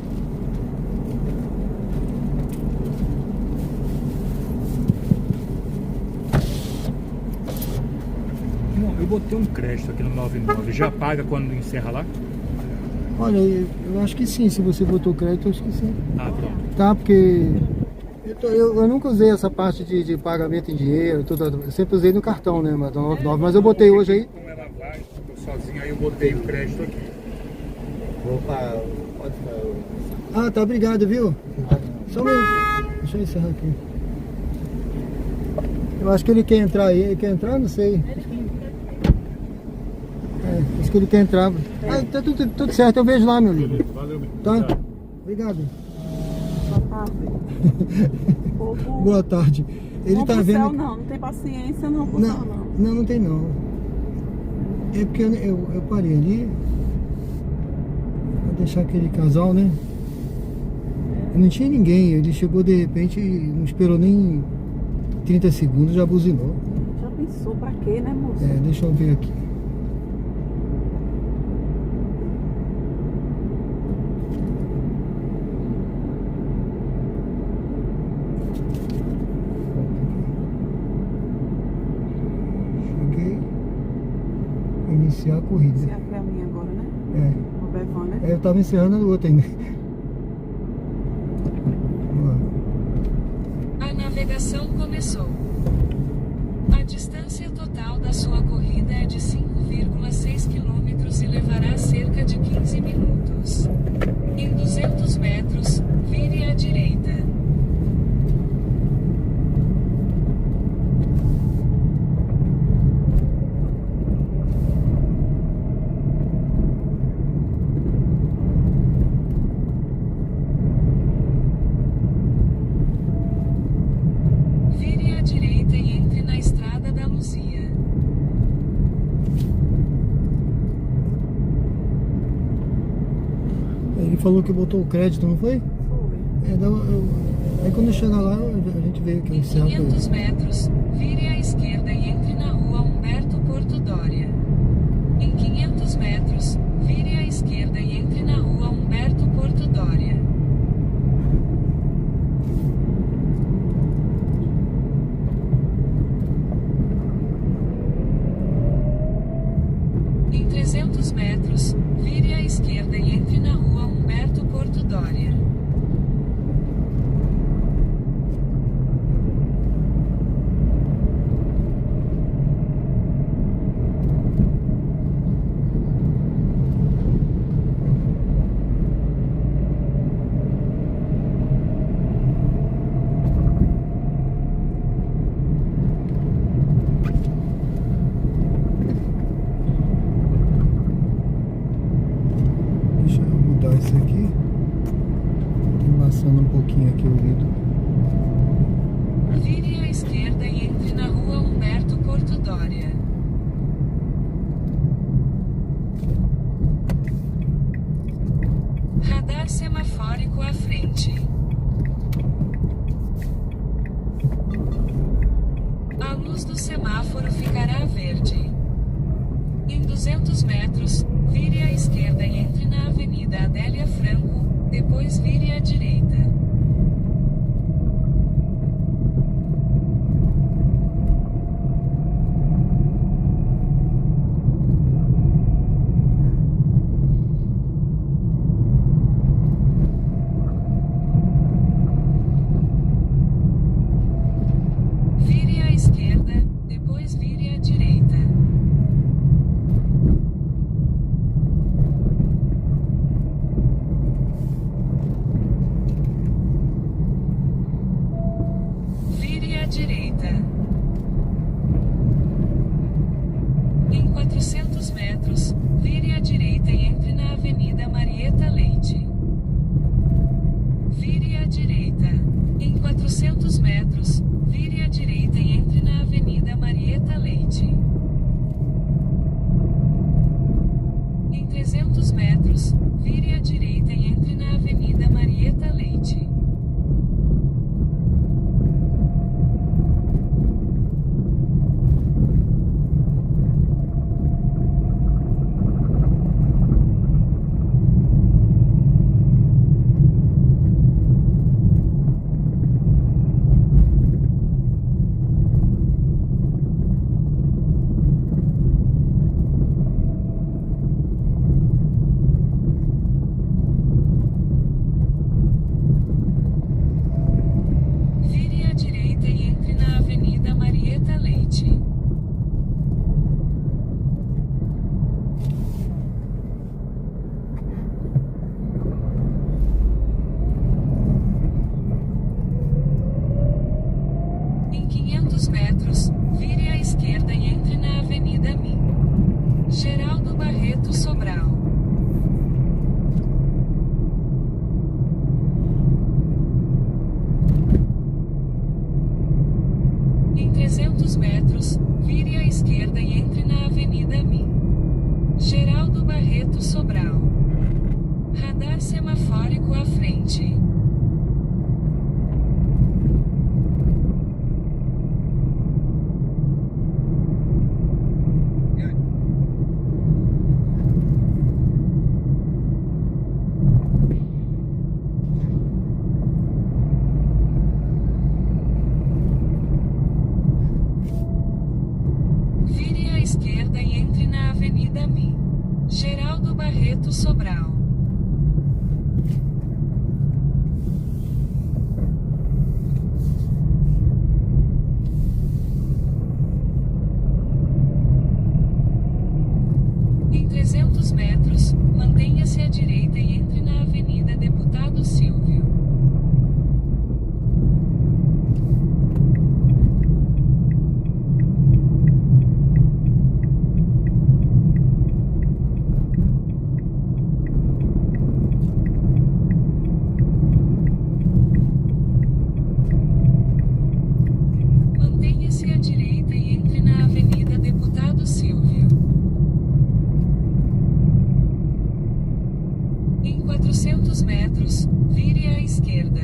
Bom, eu botei um crédito aqui no 99. Já paga quando encerra lá? Olha, eu acho que sim. Se você botou crédito, eu acho que sim. Ah, pronto. Tá, porque eu nunca usei essa parte de pagamento em dinheiro, tudo. Eu sempre usei no cartão, né? Mas eu botei hoje aí. Como ela vai, tô sozinho, aí eu botei o crédito aqui. Opa, pode ficar. Ah, tá, obrigado, viu? Só um minuto. Deixa eu encerrar aqui. Eu acho que ele quer entrar aí. Ele quer entrar? Não sei. Acho que ele quer entrar. Ah, tá tudo certo, eu vejo lá, meu amigo. Valeu, meu. Tá? Obrigado. Boa tarde. Povo. Boa tarde. Ele Não tá pro vendo. céu, não tem paciência não pro céu, não. Não tem não. É porque eu parei ali. Vou deixar aquele casal, né? Não tinha ninguém. Ele chegou de repente, não esperou nem 30 segundos, já buzinou. Já pensou pra quê, né, moço? Deixa eu ver aqui. Cheguei. Iniciar a corrida. Você é a minha agora, né? O Bevan, né? Eu tava encerrando o outro ainda. Vamos lá. A navegação começou. A distância total da sua corrida é de 5,6 km e levará cerca de 15 minutos. Em 200 metros, vire à direita. Vire à direita e entre na Estrada da Luzia. Ele falou que botou o crédito, não foi? Foi. Aí quando chegar lá, a gente vê que eu Em encerro. 500 metros, vire à esquerda e entre na rua Humberto Porto Dória. Em 500 metros, vire à esquerda e entre na rua Humberto Porto Dória. Em 300 metros, vire à esquerda e entre na rua Humberto Porto Dória. Deixa eu mudar isso aqui. Tô embaçando um pouquinho aqui o vidro. Vire à esquerda e entre na rua Humberto Porto Dória. Radar semafórico à frente. A luz do semáforo ficará verde. Em 200 metros, vire à esquerda e entre na Avenida Adélia Franco, depois vire à direita. Vire à esquerda, depois vire à direita. Vire à direita. Em 400 metros, vire à direita e entre na Avenida Marieta Leite. Vire à direita. Em 400 metros, vire à direita e entre na Avenida Marieta Leite. Em 300 metros, vire à direita e entre na Avenida Marieta Leite. Vire à direita e entre na Avenida Marieta Leite. Em 500 metros, vire à esquerda e entre na Avenida Min. Geraldo Barreto Sobral. Em 300 metros, vire à esquerda e entre na Avenida Min. Geraldo Barreto Sobral. Radar semafórico à frente. Vire à esquerda e entre na Avenida Min. Geraldo Barreto Sobral. Em 300 metros, mantenha-se à direita e entre na Avenida Deputado Silvio. Mantenha-se à direita e entre na Avenida Deputado Silvio. Em 400 metros, vire à esquerda.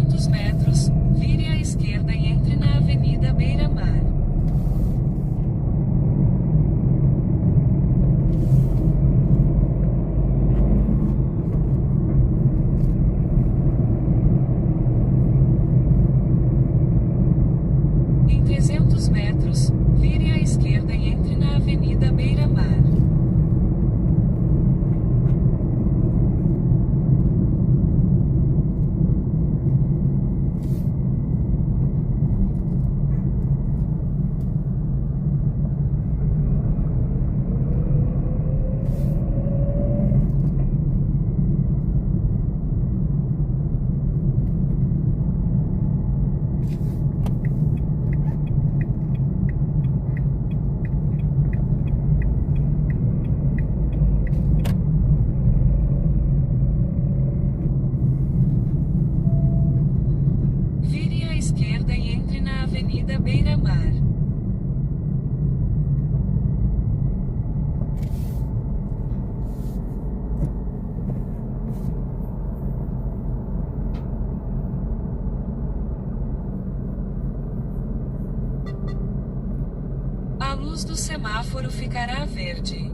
200 metros, vire à esquerda e entre na Avenida Beira-Mar. Em 300 metros, vire à esquerda e entre na Avenida Beira-Mar. Vire à esquerda e entre na Avenida Beira-Mar. A luz do semáforo ficará verde.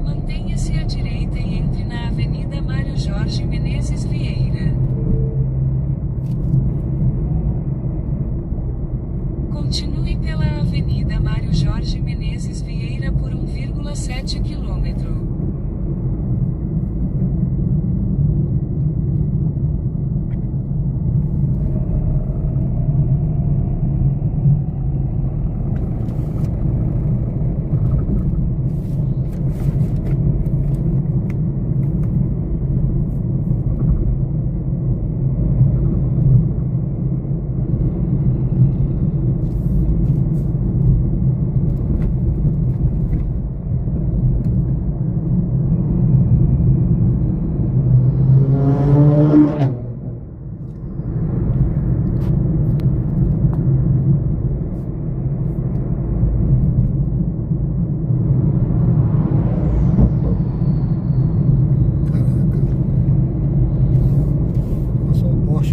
Mantenha-se à direita e entre na Avenida Mário Jorge Menezes Vieira. Continue pela Avenida Mário Jorge Menezes Vieira por 1,7 km.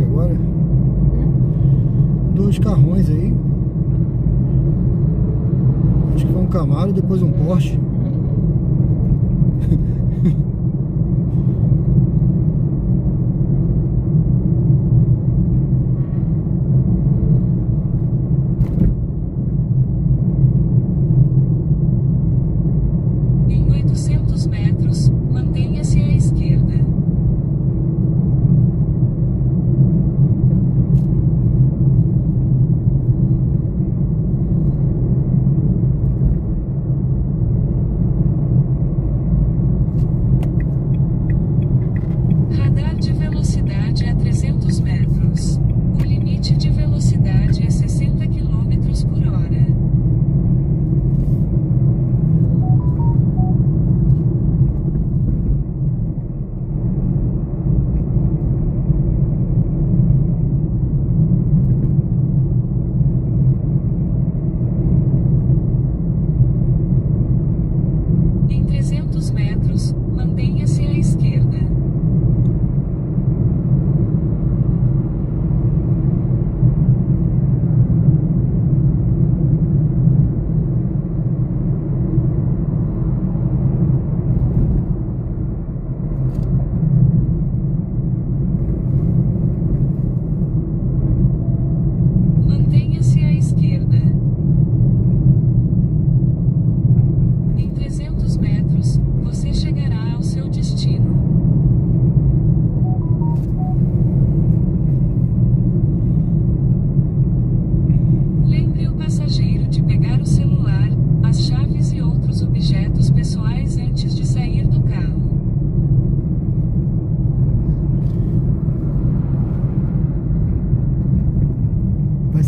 Agora dois carrões aí, acho que foi um Camaro e depois um Porsche. Em 800 metros, mantenha-se à esquerda.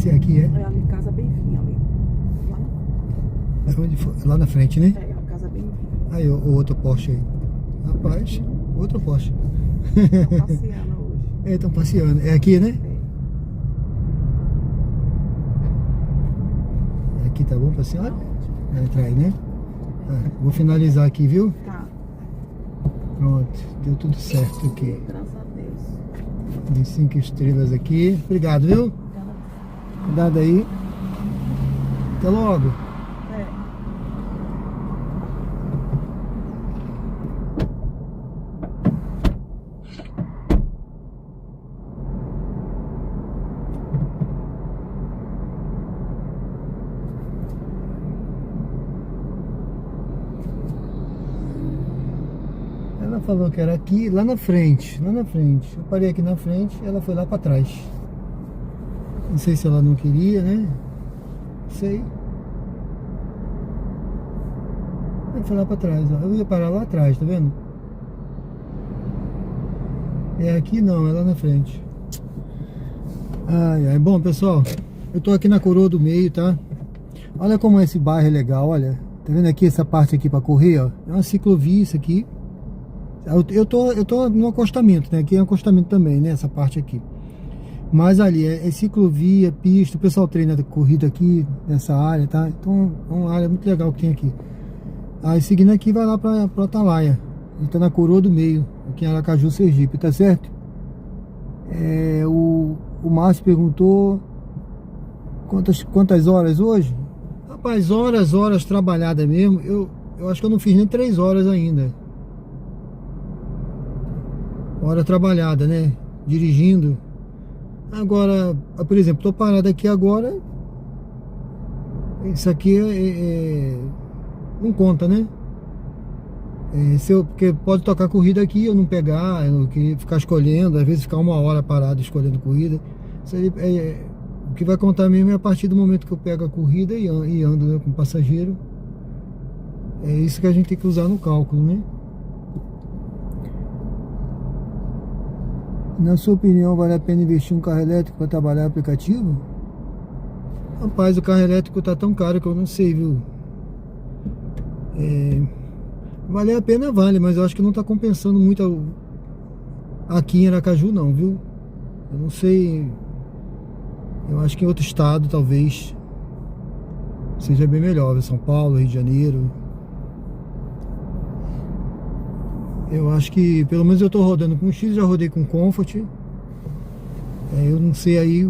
Esse aqui é? É ali, Casa Bem-vinda ali. É onde foi? Lá na frente, né? É, a Casa Bem-vinda. Aí o outro Porsche aí. Rapaz, outro Porsche. Estão passeando hoje. Estão passeando. É aqui, né? É. Aqui tá bom pra senhora? Vai entrar aí, né? Vou finalizar aqui, viu? Tá. Pronto, deu tudo certo aqui. Graças a Deus. De 5 estrelas aqui. Obrigado, viu? Cuidado aí. Até logo. É. Ela falou que era aqui, lá na frente. Lá na frente. Eu parei aqui na frente, ela foi lá pra trás. Não sei se ela não queria, né? Não sei. Ela foi lá pra trás, ó. Eu ia parar lá atrás, tá vendo? É aqui não, é lá na frente. Ai, ai. Bom, pessoal, eu tô aqui na Coroa do Meio, tá? Olha como esse bairro é legal, olha. Tá vendo aqui essa parte aqui pra correr, ó? É uma ciclovia isso aqui. Eu tô no acostamento, né? Aqui é um acostamento também, né? Essa parte aqui. Mas ali é ciclovia, pista. O pessoal treina corrida aqui nessa área, tá? Então é uma área muito legal que tem aqui. Aí seguindo aqui vai lá pra Atalaia. A gente tá na Coroa do Meio, aqui em Aracaju, Sergipe, tá certo? O Márcio perguntou quantas horas hoje? Rapaz, horas trabalhada mesmo. Eu acho que eu não fiz nem 3 horas ainda. Hora trabalhada, né? Dirigindo. Agora, por exemplo, tô parado aqui agora. Isso aqui não conta, né? Porque pode tocar corrida aqui, eu não pegar, eu queria ficar escolhendo, às vezes ficar 1 hora parado escolhendo corrida. Isso aí o que vai contar mesmo é a partir do momento que eu pego a corrida e ando, né, com o passageiro. É isso que a gente tem que usar no cálculo, né? Na sua opinião, vale a pena investir um carro elétrico para trabalhar aplicativo? Rapaz, o carro elétrico tá tão caro que eu não sei, viu? Valer a pena vale, mas eu acho que não tá compensando muito aqui em Aracaju não, viu? Eu não sei. Eu acho que em outro estado talvez seja bem melhor, São Paulo, Rio de Janeiro. Eu acho que, pelo menos eu tô rodando com X, já rodei com Comfort. Eu não sei aí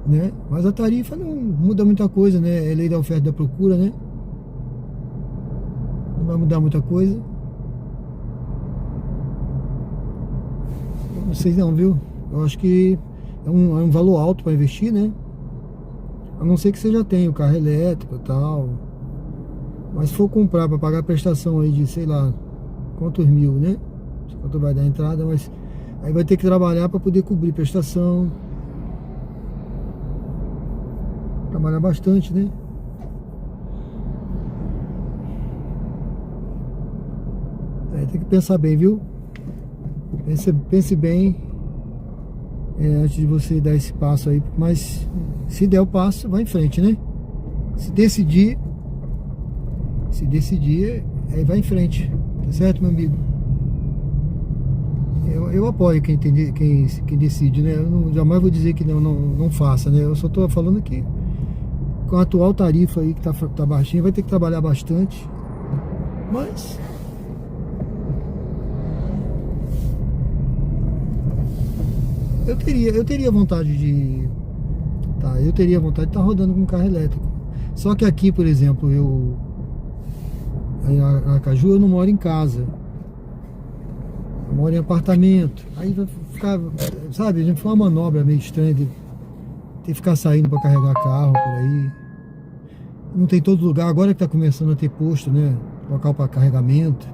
né? Mas a tarifa não muda muita coisa, né? É lei da oferta e da procura, né? Não vai mudar muita coisa. Eu não sei não, viu? Eu acho que é um valor alto para investir, né? A não ser que você já tenha o carro elétrico e tal. Mas se for comprar para pagar a prestação aí de, sei lá, quantos mil, né? Quanto vai dar a entrada, mas aí vai ter que trabalhar para poder cobrir prestação. Trabalhar bastante, né? Aí tem que pensar bem, viu? Pense bem antes de você dar esse passo aí. Mas se der o passo, vai em frente, né? Se decidir, aí vai em frente. Tá certo, meu amigo? Eu apoio quem decide, né? Eu jamais vou dizer que não faça, né? Eu só tô falando que com a atual tarifa aí que tá baixinha, vai ter que trabalhar bastante. Mas eu teria vontade de estar rodando com carro elétrico. Só que aqui, por exemplo, em Aracaju, eu não moro em casa. Eu moro em apartamento. Aí vai ficar, sabe, a gente foi uma manobra meio estranha de ter que ficar saindo para carregar carro por aí. Não tem todo lugar, agora que tá começando a ter posto, né? Local para carregamento.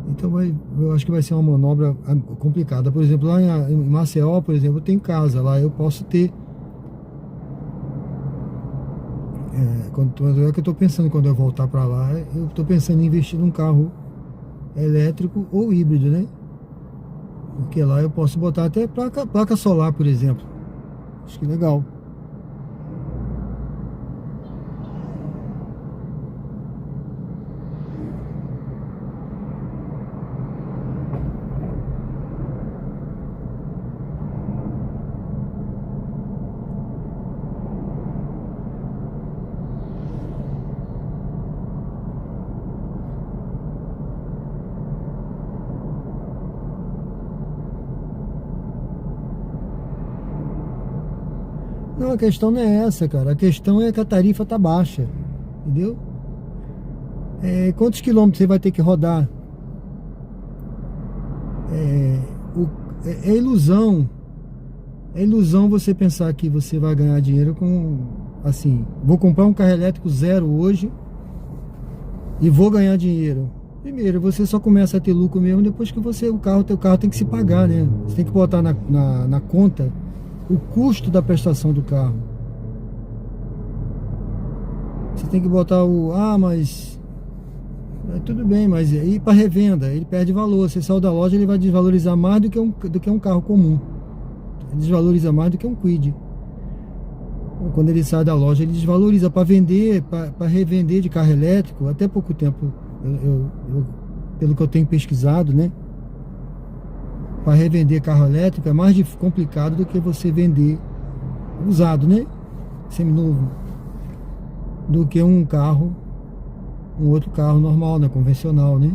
Então eu acho que vai ser uma manobra complicada. Por exemplo, lá em Maceió, por exemplo, eu tenho casa. Lá eu posso ter. É que eu tô pensando quando eu voltar para lá, eu tô pensando em investir num carro elétrico ou híbrido, né? Porque lá eu posso botar até placa solar, por exemplo. Acho que legal. Não, a questão não é essa, cara. A questão é que a tarifa tá baixa. Entendeu? Quantos quilômetros você vai ter que rodar? É ilusão. É ilusão você pensar que você vai ganhar dinheiro com... Assim, vou comprar um carro elétrico zero hoje e vou ganhar dinheiro. Primeiro, você só começa a ter lucro mesmo depois que teu carro tem que se pagar, né? Você tem que botar na conta o custo da prestação do carro. Você tem que botar mas tudo bem, mas aí para revenda ele perde valor. Você saiu da loja, ele vai desvalorizar mais do que um carro comum. Ele desvaloriza mais do que um Kwid. Quando ele sai da loja, ele desvaloriza para vender, para revender de carro elétrico. Até pouco tempo, pelo que eu tenho pesquisado, né? Para revender carro elétrico é mais complicado do que você vender usado, né? Seminovo. Do que um outro carro normal, né? Convencional, né?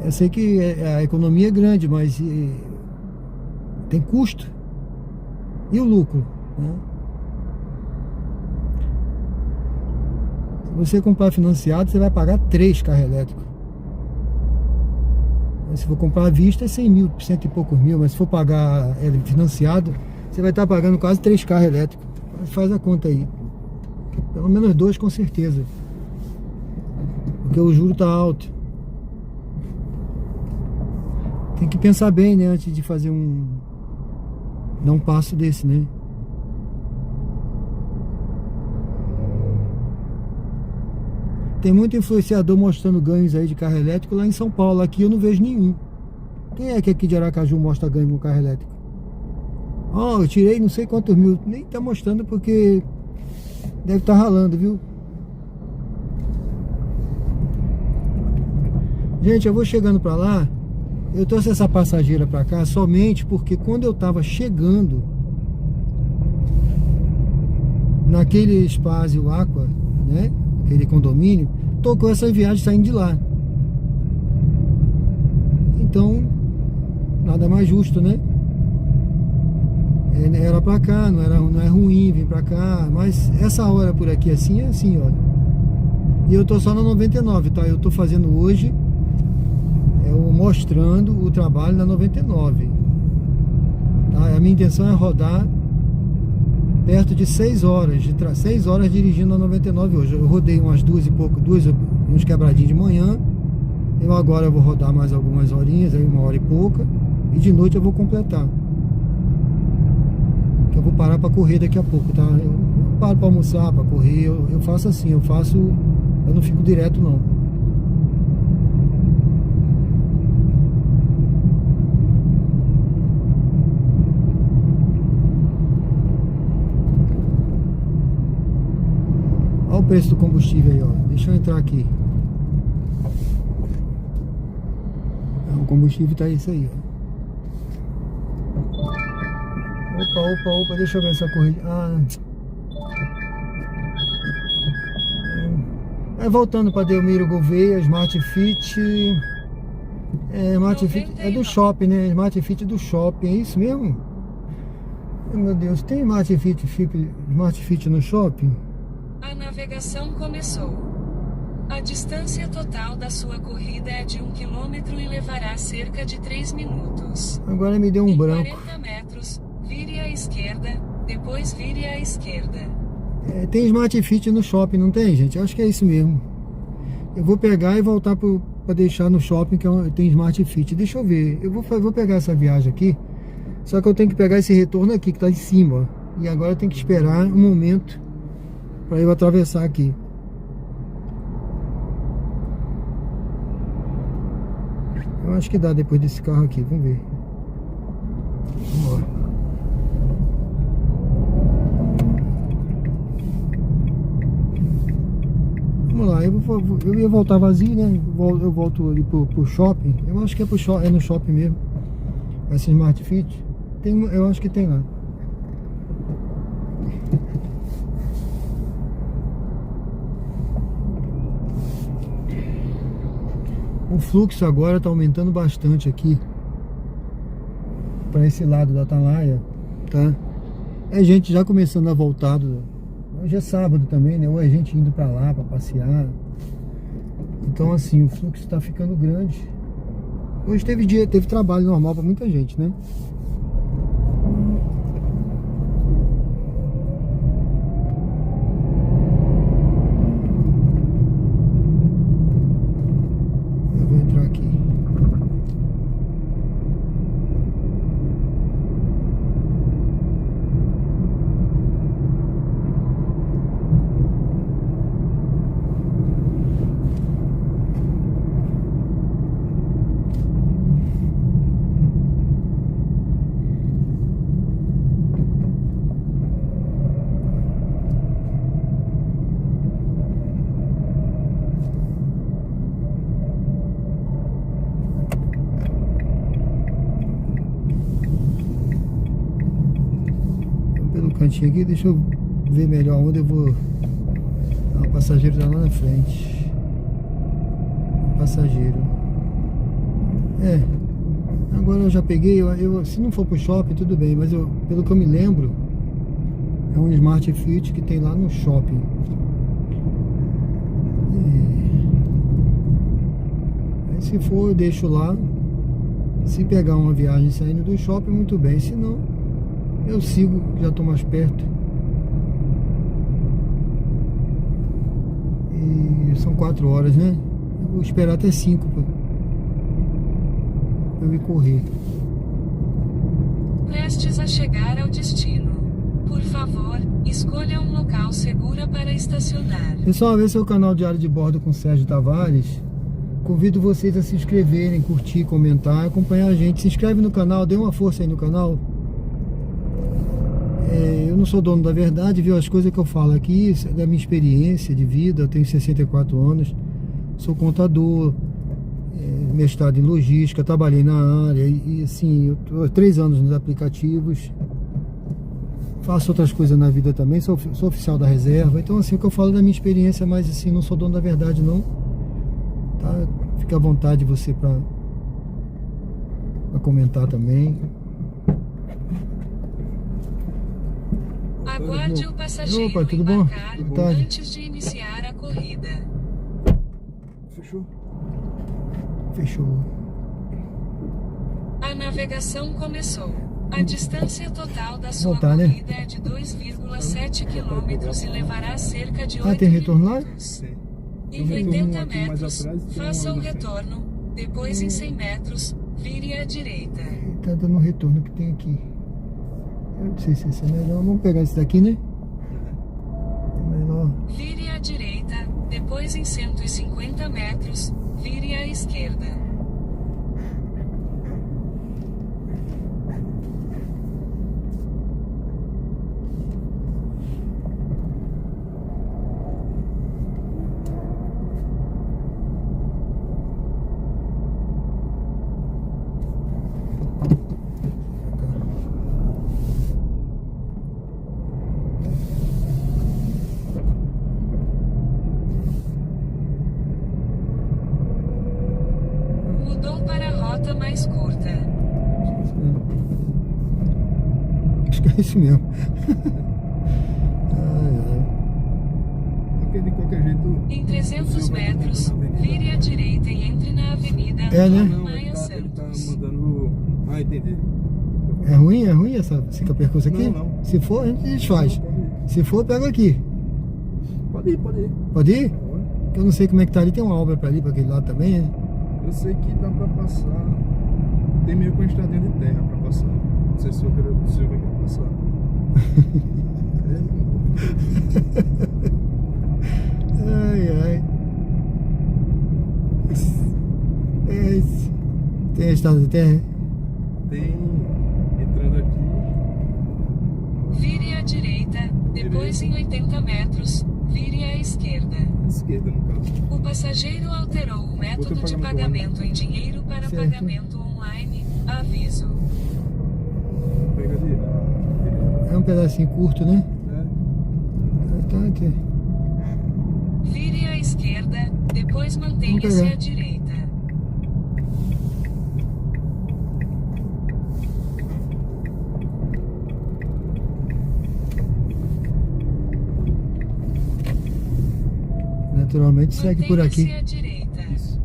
Eu sei que a economia é grande, mas tem custo. E o lucro, né? Se você comprar financiado, você vai pagar 3 carros elétricos. Mas se for comprar à vista, é 100 mil, 100 e poucos mil. Mas se for pagar financiado, você vai estar pagando quase 3 carros elétricos. Faz a conta aí. Pelo menos 2 com certeza. Porque o juro está alto. Tem que pensar bem, né? Antes de fazer dar um passo desse, né? Tem muito influenciador mostrando ganhos aí de carro elétrico lá em São Paulo. Aqui eu não vejo nenhum. Quem é que aqui de Aracaju mostra ganho com carro elétrico? Eu tirei não sei quantos mil. Nem tá mostrando porque deve estar ralando, viu? Gente, eu vou chegando pra lá. Eu trouxe essa passageira pra cá somente porque quando eu tava chegando naquele espaço Aqua, né? Aquele condomínio, tocou essa viagem saindo de lá. Então, nada mais justo, né? Era pra cá, não é ruim vir pra cá, mas essa hora por aqui assim é assim, ó. E eu tô só na 99, tá? Eu tô fazendo hoje, mostrando o trabalho na 99. Tá? A minha intenção é rodar perto de 6 horas, 6 horas dirigindo a 99 hoje. Eu rodei umas 2 e pouco, uns quebradinhos de manhã. Agora eu vou rodar mais algumas horinhas, aí 1 hora e pouca. E de noite eu vou completar. Que eu vou parar para correr daqui a pouco, tá? Eu paro para almoçar, para correr. Eu faço assim, eu não fico direto não. Olha o preço do combustível aí, ó. Deixa eu entrar aqui. O combustível tá isso aí, ó. Opa, deixa eu ver essa corrida. Voltando para Delmiro Gouveia, Smart Fit. Smart Fit é do shopping, né? Smart Fit do shopping, é isso mesmo? Meu Deus, tem Smart Fit no shopping? A navegação começou. A distância total da sua corrida é de 1 km e levará cerca de 3 minutos. Agora me deu um branco. 40 metros, vire à esquerda, depois vire à esquerda. Tem Smart Fit no shopping, não tem, gente? Eu acho que é isso mesmo. Eu vou pegar e voltar para deixar no shopping que tem Smart Fit. Deixa eu ver. Eu vou pegar essa viagem aqui. Só que eu tenho que pegar esse retorno aqui que tá em cima, ó. E agora eu tenho que esperar um momento para eu atravessar aqui. Eu acho que dá depois desse carro aqui, vamos ver. Vamos lá. Vamos lá, eu ia voltar vazio, né? Eu volto ali pro shopping. Eu acho que é é no shopping mesmo. Essa Smart Fit. Eu acho que tem lá. O fluxo agora tá aumentando bastante aqui para esse lado da Atalaia, tá? É gente já começando a voltar. Hoje é sábado também, né? Ou é gente indo para lá para passear. Então assim, o fluxo tá ficando grande. Hoje teve trabalho normal para muita gente, né? Eu vou entrar aqui. Cantinho aqui, deixa eu ver melhor onde eu vou. O passageiro tá lá na frente. O passageiro. Agora eu já peguei. Se não for pro shopping, tudo bem, mas pelo que eu me lembro, é um Smart Fit que tem lá no shopping. Aí se for, eu deixo lá. Se pegar uma viagem saindo do shopping, muito bem. Se não, eu sigo, já estou mais perto. E são 4 horas, né? Eu vou esperar até 5 para eu ir correr. Prestes a chegar ao destino. Por favor, escolha um local seguro para estacionar. Pessoal, esse é o canal Diário de Bordo com Sérgio Tavares. Convido vocês a se inscreverem, curtir, comentar, acompanhar a gente. Se inscreve no canal, dê uma força aí no canal. Eu não sou dono da verdade, viu? As coisas que eu falo aqui é da minha experiência de vida. Eu tenho 64 anos, sou contador, mestrado em logística, trabalhei na área e assim, eu tô há 3 anos nos aplicativos, faço outras coisas na vida também, sou oficial da reserva. Então assim, o que eu falo é da minha experiência, mas assim, não sou dono da verdade não, tá? Fica à vontade você para comentar também. Aguarde o passageiro Opa, tudo bom? embarcar antes de iniciar a corrida. Fechou. A navegação começou. A distância total da sua Voltar, né? corrida é de 2,7 km e levará cerca de 8 tem retorno lá? minutos. Em 80 metros, faça o retorno. Depois em 100 metros, vire à direita. Tá dando um retorno que tem aqui. Eu não sei se esse é melhor. Vamos pegar esse daqui, né? É melhor. Vire à direita, depois em 150 metros, vire à esquerda. Mudou para a rota mais curta. Acho que é isso mesmo. Ai. Porque de qualquer jeito. Em 300 metros, vire à direita e entre na avenida né? Maia Ele tá Santos. mandando. Ah, entendi. É ruim esse percurso aqui? Não. Se for, a gente desfaz. Se for, pega aqui. Pode ir, pode ir. Pode ir? Eu não sei como é que tá ali. Tem uma obra pra ali, pra aquele lado também, né? Eu sei que dá pra passar. Tem meio com uma estradinha de terra pra passar. Não sei se eu quero passar. Ai. Tem a estrada de terra? Tem, entrando aqui, Vire à direita, depois em 80 metros, vire à esquerda. à esquerda no caso. O passageiro alterou o método de pagamento em dinheiro para Certo. pagamento online. Aviso. Pega ali, a É um pedacinho curto, né? direita. Tá aqui. Vire à esquerda, depois mantenha-se pegar. à direita. Naturalmente segue por Mantenha-se aqui. à direita. Isso.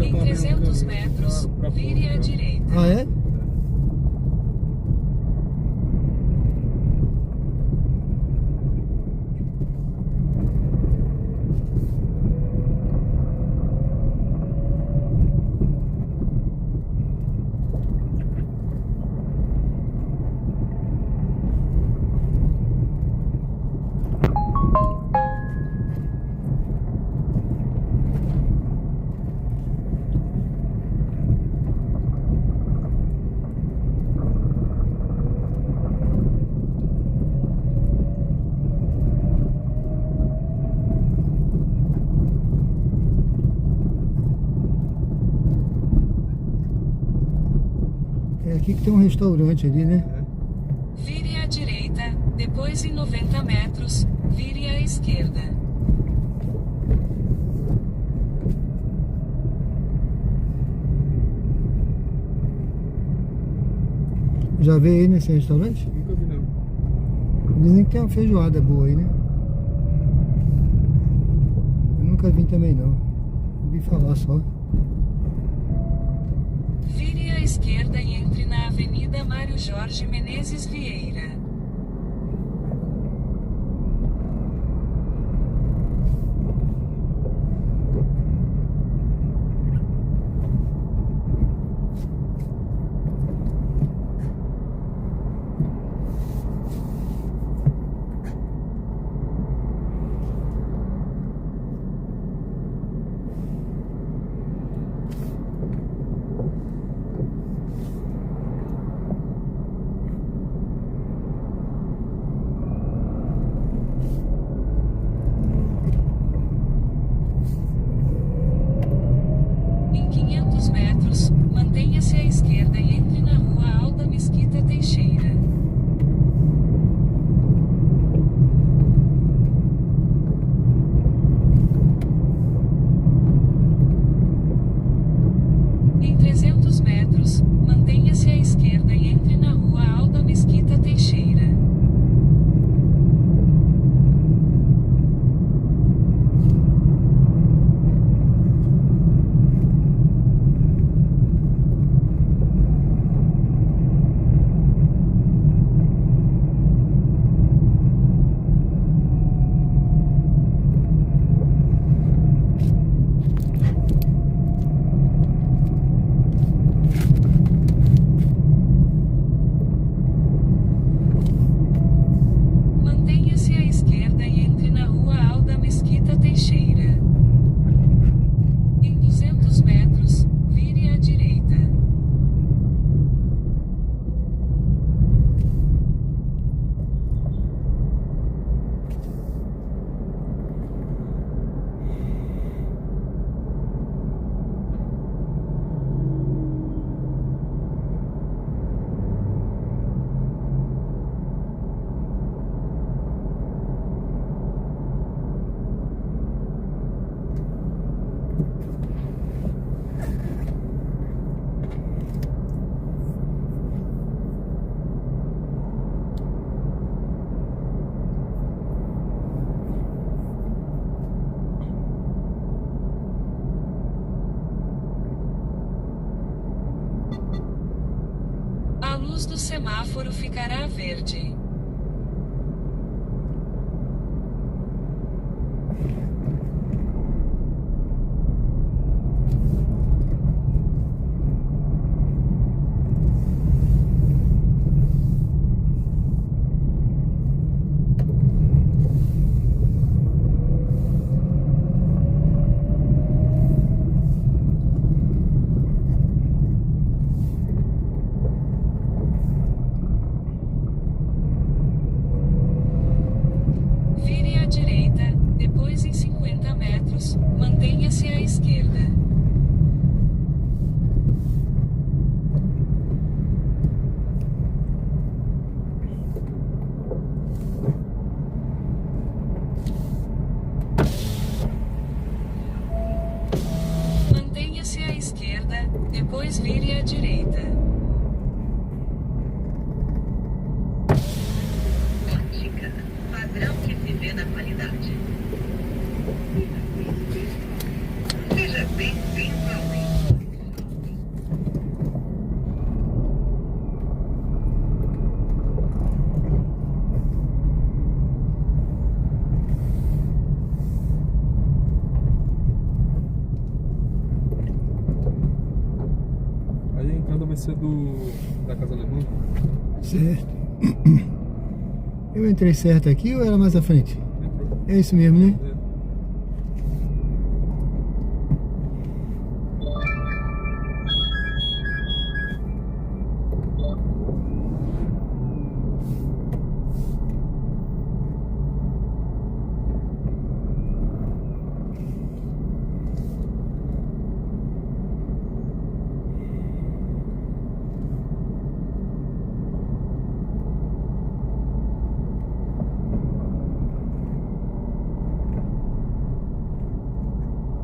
Em 300 metros, vire à direita. Ah, é? É aqui que tem um restaurante ali, né? Vire à direita, depois em 90 metros, vire à esquerda. Já veio aí nesse restaurante? Nunca vi não. Dizem que tem uma feijoada boa aí, né? Eu nunca vi também não. Ouvi falar só. Vire à esquerda e entre na Avenida Mário Jorge Menezes Vieira. Em 500 metros, mantenha-se à esquerda e entre na Rua Alda Mesquita Teixeira. Em 300 metros, mantenha-se à esquerda e entre na Rua Alda Mesquita Teixeira. Mantenha-se à esquerda e entre na Rua Alda Mesquita Teixeira. Em 200 metros, vire à direita. A luz do semáforo ficará verde. Depois, em 50 metros, mantenha-se à esquerda. Mantenha-se à esquerda, depois vire à direita. Ótica, padrão que se vê na qualidade. Seja bem-vindo ao Aí a entrada vai ser da Casa Alemã. Certo. Eu entrei certo aqui ou era mais à frente? Entrou. É isso mesmo, né? É.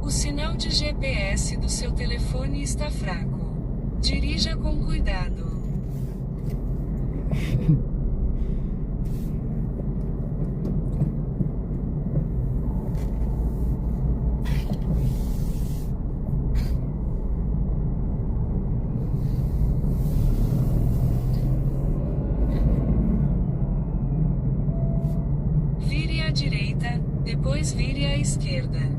O sinal de GPS do seu telefone está fraco. Dirija com cuidado. Vire à direita, depois vire à esquerda.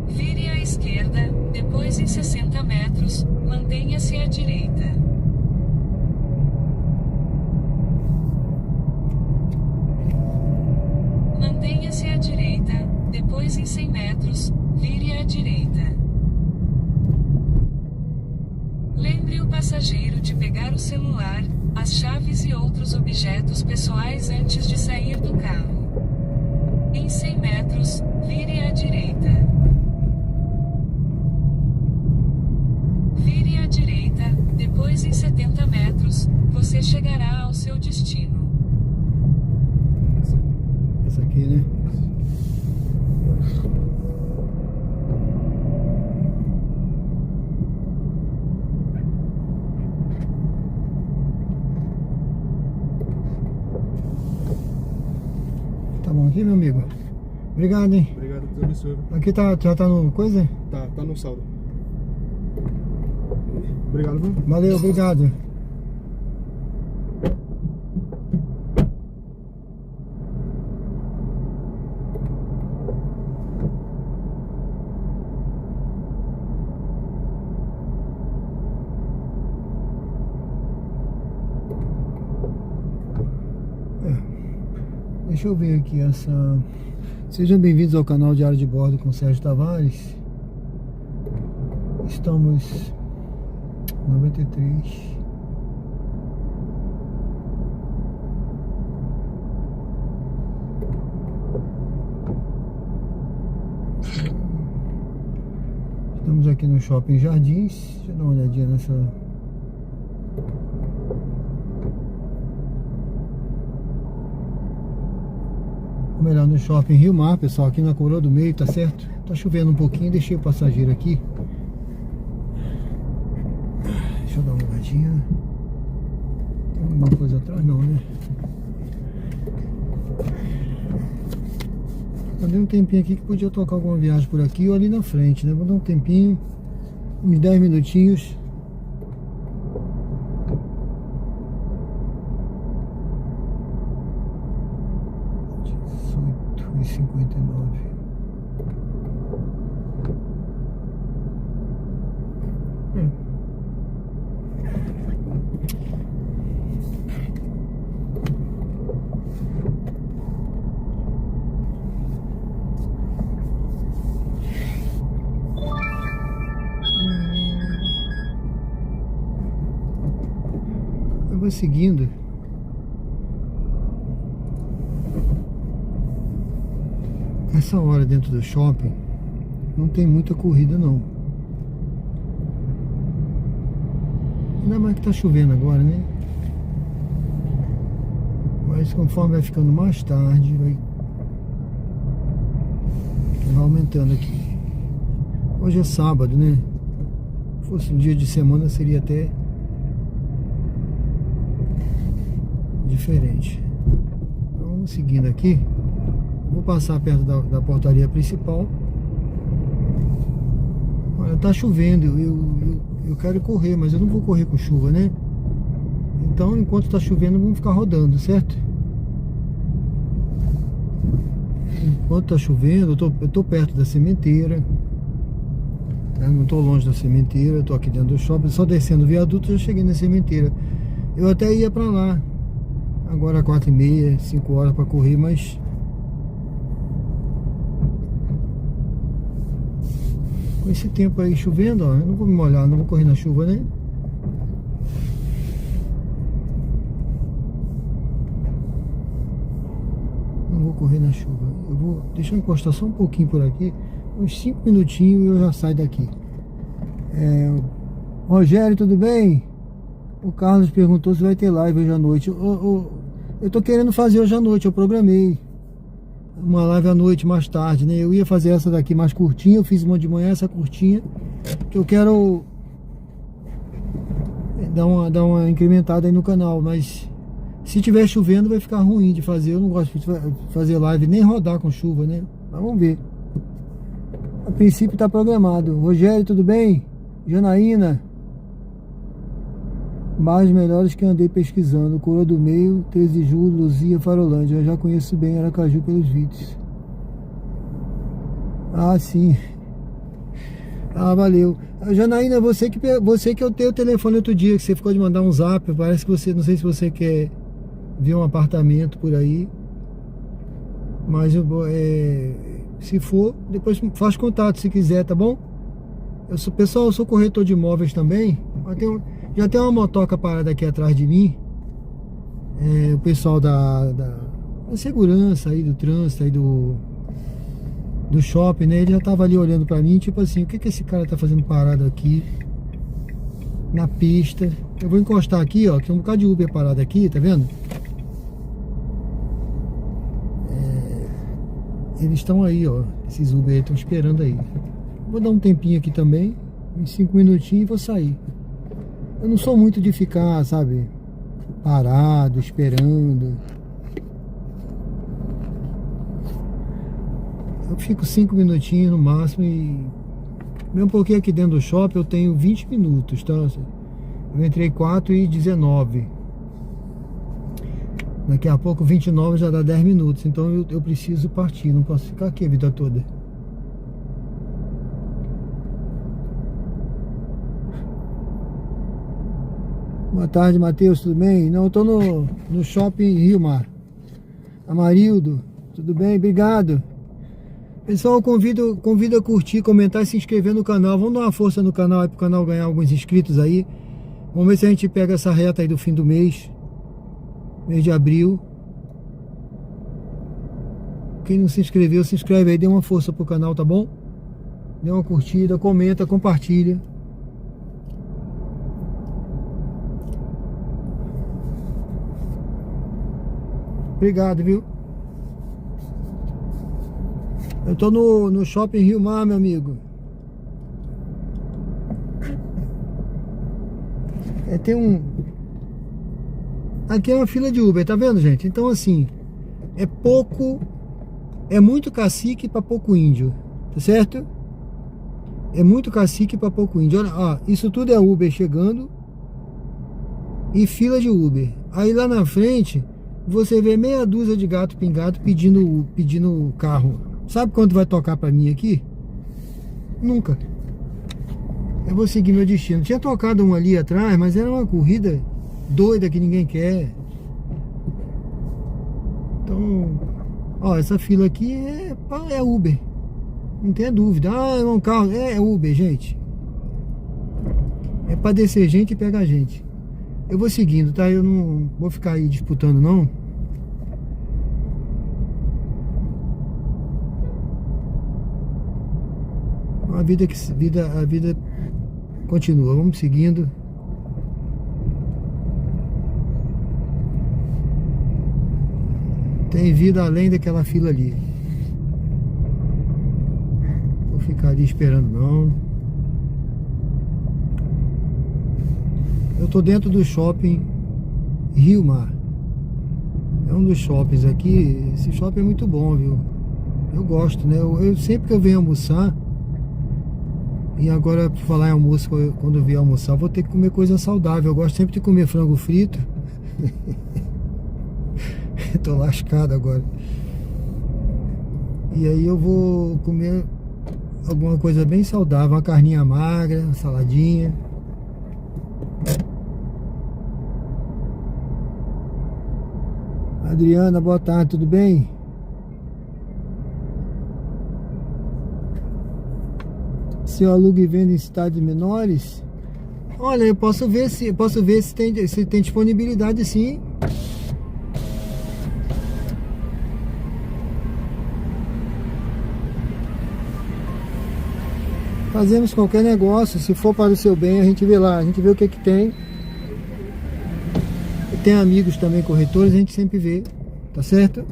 Vire à esquerda, depois em 60 metros, mantenha-se à direita. Mantenha-se à direita, depois em 100 metros, vire à direita. Lembre o passageiro de pegar o celular, as chaves e outros objetos pessoais antes de sair do carro. Em 100 metros, vire à direita. Vire à direita, depois em 70 metros, você chegará ao seu destino. Essa aqui, né? Tá bom aqui, meu amigo? Obrigado, hein? Obrigado, Deus abençoe. Aqui já tá no coisa? Tá no saldo. Obrigado, viu? Valeu, obrigado. Deixa eu ver aqui essa... Sejam bem-vindos ao canal Diário de Bordo com Sérgio Tavares. Estamos 93. Estamos aqui no Shopping Jardins. Deixa eu dar uma olhadinha nessa... Ou melhor, no Shopping Rio Mar, pessoal, aqui na Coroa do Meio, tá certo? Tá chovendo um pouquinho, deixei o passageiro aqui. Deixa eu dar uma olhadinha. Tem alguma coisa atrás? Não, né? Eu dei um tempinho aqui que podia tocar alguma viagem por aqui ou ali na frente, né? Vou dar um tempinho, uns 10 minutinhos. E 59. Eu vou seguindo. Essa hora dentro do shopping não tem muita corrida não. Ainda mais que tá chovendo agora, né? Mas conforme vai ficando mais tarde, vai aumentando aqui. Hoje é sábado, né? Se fosse um dia de semana seria até diferente. Então vamos seguindo aqui. Vou passar perto da portaria principal. Olha, tá chovendo. Eu quero correr, mas eu não vou correr com chuva, né? Então, enquanto tá chovendo, vamos ficar rodando, certo? Enquanto tá chovendo, eu tô perto da sementeira. Eu não tô longe da sementeira, eu tô aqui dentro do shopping. Só descendo o viaduto, eu já cheguei na sementeira. Eu até ia pra lá. Agora 4h30, 5 horas pra correr, mas... com esse tempo aí chovendo, ó, eu não vou me molhar, não vou correr na chuva, né? Não vou correr na chuva. Eu vou deixar eu encostar só um pouquinho por aqui, uns 5 minutinhos e eu já saio daqui. Rogério, tudo bem? O Carlos perguntou se vai ter live hoje à noite. Eu tô querendo fazer hoje à noite, eu programei uma live à noite mais tarde, né? Eu ia fazer essa daqui mais curtinha, eu fiz uma de manhã, essa curtinha, que eu quero dar uma incrementada aí no canal, mas se tiver chovendo vai ficar ruim de fazer. Eu não gosto de fazer live nem rodar com chuva, né? Mas vamos ver. A princípio tá programado. Rogério, tudo bem? Janaína, bairros melhores que andei pesquisando: Coroa do Meio, 13 de Julho, Luzia, Farolândia. Eu já conheço bem Aracaju pelos vídeos. Ah, sim. Ah, valeu. Janaína, você que eu tenho o telefone outro dia, que você ficou de mandar um zap. Parece que você, não sei se você quer ver um apartamento por aí, mas se for, depois faz contato se quiser, tá bom? Pessoal, eu sou corretor de imóveis também. Já tem uma motoca parada aqui atrás de mim. O pessoal da segurança aí, do trânsito aí, do shopping, né? Ele já tava ali olhando pra mim, tipo assim, o que esse cara tá fazendo parado aqui na pista? Eu vou encostar aqui, ó, que tem um bocado de Uber parado aqui, tá vendo? Eles estão aí, ó, esses Uber aí estão esperando aí. Vou dar um tempinho aqui também, uns 5 minutinhos e vou sair. Eu não sou muito de ficar, sabe, parado, esperando. Eu fico 5 minutinhos no máximo e... mesmo porque aqui dentro do shopping eu tenho 20 minutos, tá? Eu entrei 4h19. Daqui a pouco 29 já dá 10 minutos, então eu preciso partir, não posso ficar aqui a vida toda. Boa tarde, Matheus, tudo bem? Não, eu tô no shopping Rio Mar. Amarildo, tudo bem? Obrigado. Pessoal, convido a curtir, comentar e se inscrever no canal. Vamos dar uma força no canal aí, pro canal ganhar alguns inscritos aí. Vamos ver se a gente pega essa reta aí do fim do mês de abril. Quem não se inscreveu, se inscreve aí, dê uma força pro canal, tá bom? Dê uma curtida, comenta, compartilha. Obrigado, viu? Eu tô no shopping Rio Mar, meu amigo. Tem aqui é uma fila de Uber, tá vendo, gente? Então, assim, é muito cacique pra pouco índio, tá certo? É muito cacique pra pouco índio. Olha, ó, isso tudo é Uber chegando e fila de Uber. Aí lá na frente você vê meia dúzia de gato pingado pedindo carro. Sabe quanto vai tocar pra mim aqui? Nunca. Eu vou seguir meu destino. Tinha tocado um ali atrás, mas era uma corrida doida que ninguém quer. Então, ó, essa fila aqui é Uber. Não tenha dúvida. Ah, é um carro. É Uber, gente. É pra descer gente e pegar gente. Eu vou seguindo, tá? Eu não vou ficar aí disputando, não. A vida continua, vamos seguindo. Tem vida além daquela fila ali. Vou ficar ali esperando não. Eu tô dentro do shopping Rio Mar. É um dos shoppings aqui. Esse shopping é muito bom, viu? Eu gosto, né? Eu sempre que eu venho almoçar, e agora por falar em almoço, quando eu vier almoçar, eu vou ter que comer coisa saudável. Eu gosto sempre de comer frango frito. Tô lascado agora. E aí eu vou comer alguma coisa bem saudável, uma carninha magra, uma saladinha. Adriana, boa tarde, tudo bem? Se eu alugo e vendo em cidades menores, olha, eu posso ver se tem disponibilidade, sim. Fazemos qualquer negócio, se for para o seu bem, a gente vê lá, a gente vê o que que tem. Tem amigos também corretores, a gente sempre vê, tá certo?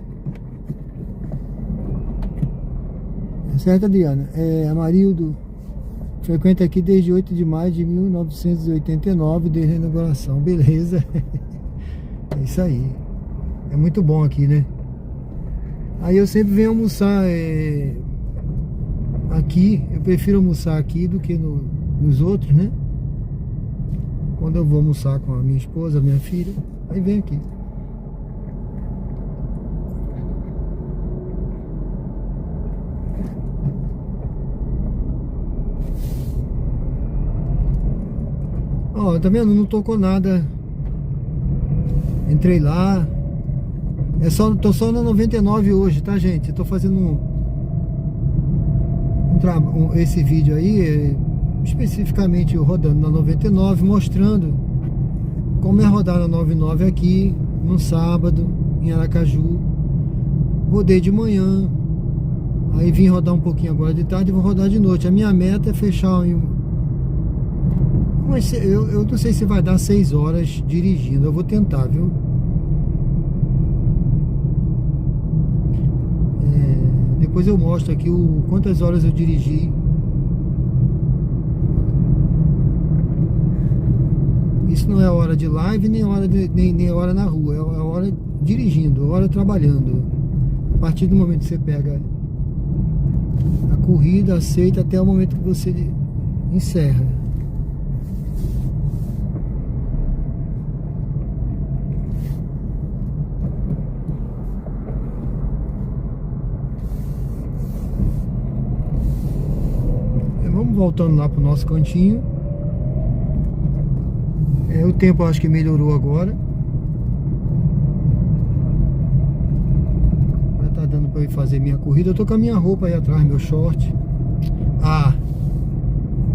Tá certo, Adriana? Amarildo frequenta aqui desde 8 de maio de 1989, desde a inauguração. Beleza? É isso aí. É muito bom aqui, né? Aí eu sempre venho almoçar aqui. Eu prefiro almoçar aqui do que nos outros, né? Quando eu vou almoçar com a minha esposa, a minha filha, aí vem aqui. Ó, tá vendo? Não tocou nada. Entrei lá. Tô só na 99 hoje, tá, gente? Eu tô fazendo esse vídeo aí, especificamente eu rodando na 99, mostrando como é rodar na 99 aqui, no sábado, em Aracaju. Rodei de manhã, aí vim rodar um pouquinho agora de tarde e vou rodar de noite. A minha meta é fechar mas eu não sei se vai dar 6 horas dirigindo, eu vou tentar, viu? Depois eu mostro aqui quantas horas eu dirigi. Isso não é hora de live, nem hora na rua, é hora dirigindo, é hora trabalhando. A partir do momento que você pega a corrida, aceita até o momento que você encerra. Vamos voltando lá pro nosso cantinho. O tempo eu acho que melhorou agora. Já tá dando pra eu ir fazer minha corrida. Eu tô com a minha roupa aí atrás, meu short.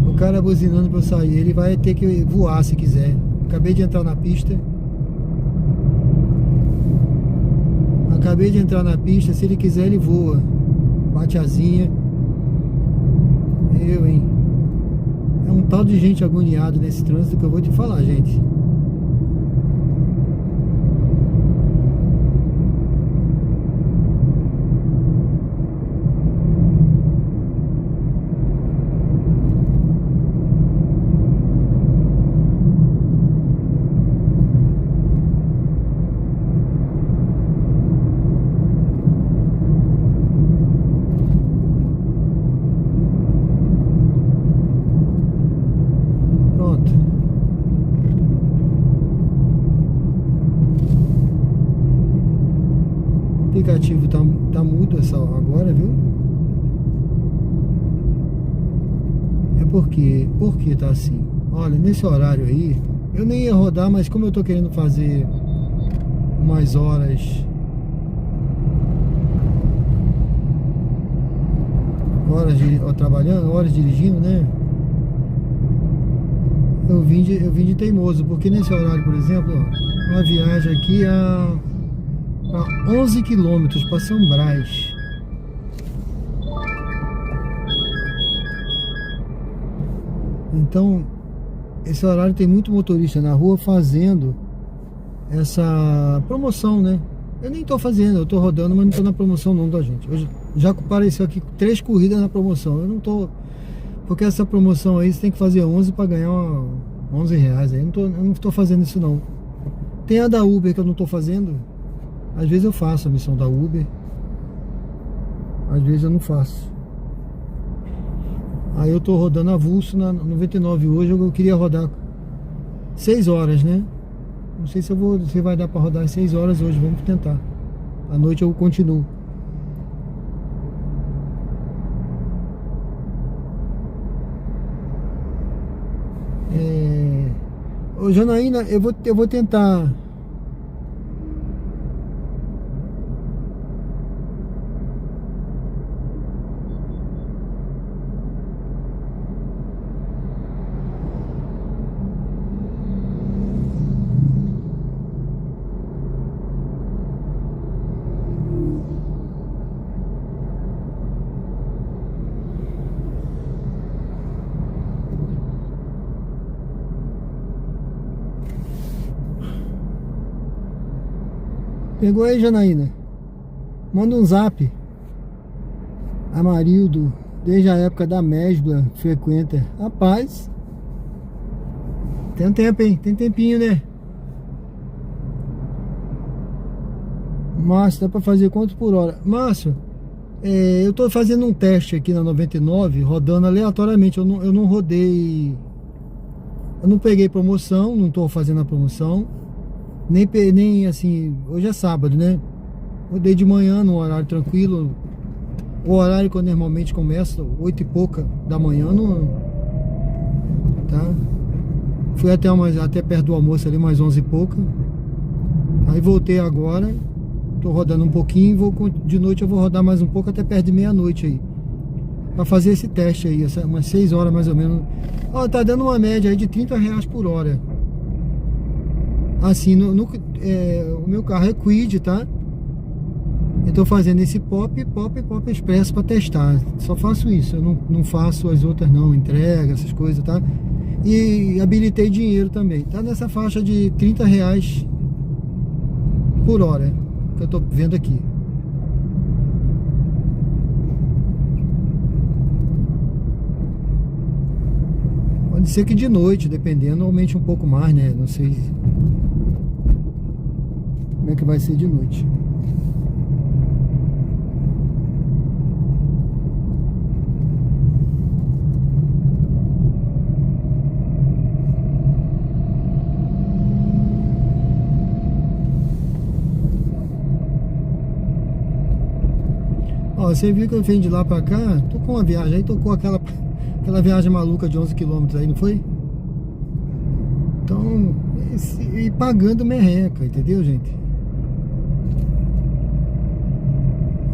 O cara buzinando pra eu sair. Ele vai ter que voar se quiser. Acabei de entrar na pista. Se ele quiser ele voa. Bate asinha. Hein? É um tal de gente agoniado nesse trânsito que eu vou te falar, gente. O aplicativo tá mudo agora, viu? Por que tá assim? Olha, nesse horário aí eu nem ia rodar, mas como eu tô querendo fazer umas horas trabalhando, horas dirigindo, né? Eu vim de teimoso, porque nesse horário, por exemplo, ó, uma viagem aqui a 11 quilômetros para São Brás. Então, esse horário tem muito motorista na rua fazendo essa promoção, né? Eu nem tô fazendo, eu tô rodando, mas não tô na promoção não, da gente. Hoje já apareceu aqui 3 corridas na promoção. Eu não tô... Porque essa promoção aí você tem que fazer 11 para ganhar R$11 aí. Eu não tô fazendo isso não. Tem a da Uber que eu não tô fazendo. Às vezes eu faço a missão da Uber. Às vezes eu não faço. Aí eu tô rodando avulso na 99 hoje. Eu queria rodar 6 horas, né? Não sei se vai dar pra rodar 6 horas hoje. Vamos tentar. À noite eu continuo. Ô Janaína, eu vou tentar. Pegou aí, Janaína? Manda um zap. Amarildo, desde a época da Mesbla, frequenta. Rapaz, tem um tempo, hein? Tem tempinho, né? Márcio, dá pra fazer quanto por hora? Márcio, eu tô fazendo um teste aqui na 99, rodando aleatoriamente. Eu não rodei. Eu não peguei promoção, não tô fazendo a promoção. Nem assim, hoje é sábado, né? Rodei de manhã, num horário tranquilo. O horário que eu normalmente começo, 8 e pouca da manhã, tá? Fui até perto do almoço ali, mais 11 e pouca. Aí voltei agora. Tô rodando um pouquinho, de noite eu vou rodar mais um pouco até perto de meia-noite aí. Pra fazer esse teste aí, umas 6 horas mais ou menos. Ó, tá dando uma média aí de R$30 por hora. Assim, o meu carro é Kwid, tá? Eu tô fazendo esse Pop Expresso pra testar. Só faço isso, eu não faço as outras não, entrega, essas coisas, tá? E habilitei dinheiro também. Tá nessa faixa de R$30 por hora, que eu tô vendo aqui. Pode ser que de noite, dependendo, aumente um pouco mais, né? Não sei como é que vai ser de noite. Ó, você viu que eu vim de lá pra cá, tô com uma viagem aí, tocou aquela viagem maluca de 11 km aí, não foi? Então, e pagando merreca, entendeu, gente?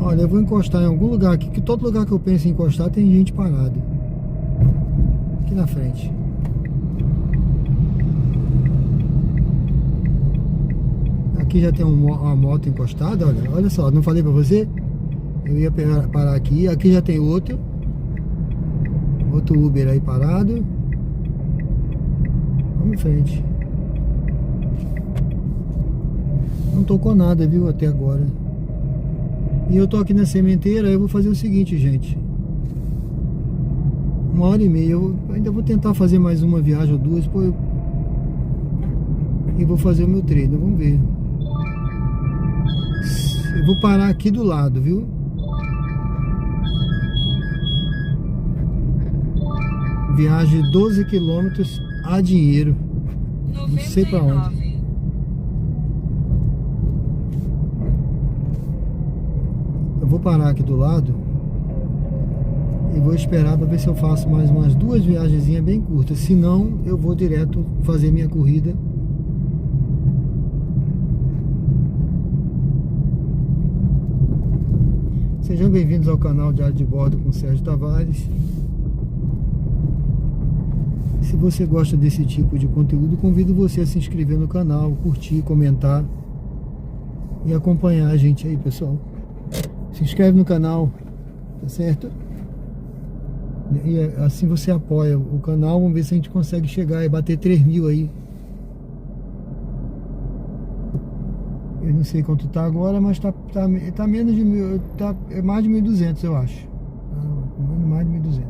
Olha, eu vou encostar em algum lugar aqui, que todo lugar que eu penso em encostar tem gente parada. Aqui na frente. Aqui já tem uma moto encostada, olha só, não falei pra você? Eu ia parar aqui, aqui já tem outro Uber aí parado. Vamos em frente. Não tocou nada, viu, até agora. E eu tô aqui na sementeira. Eu vou fazer o seguinte, gente, 1h30. Eu ainda vou tentar fazer mais uma viagem ou duas, e vou fazer o meu treino. Vamos ver. Eu vou parar aqui do lado, viu? Viagem 12 km a dinheiro. Não sei pra onde. Eu vou parar aqui do lado e vou esperar para ver se eu faço mais umas 2 viagenzinhas bem curtas. Se não, eu vou direto fazer minha corrida. Sejam bem-vindos ao canal Diário de Bordo com Sérgio Tavares. Se você gosta desse tipo de conteúdo, convido você a se inscrever no canal, curtir, comentar e acompanhar a gente aí, pessoal. Se inscreve no canal, tá certo? E assim você apoia o canal. Vamos ver se a gente consegue chegar e bater 3.000 aí. Eu não sei quanto tá agora, mas tá menos de 1.000. É mais de 1.200, eu acho. Mais de 1.200.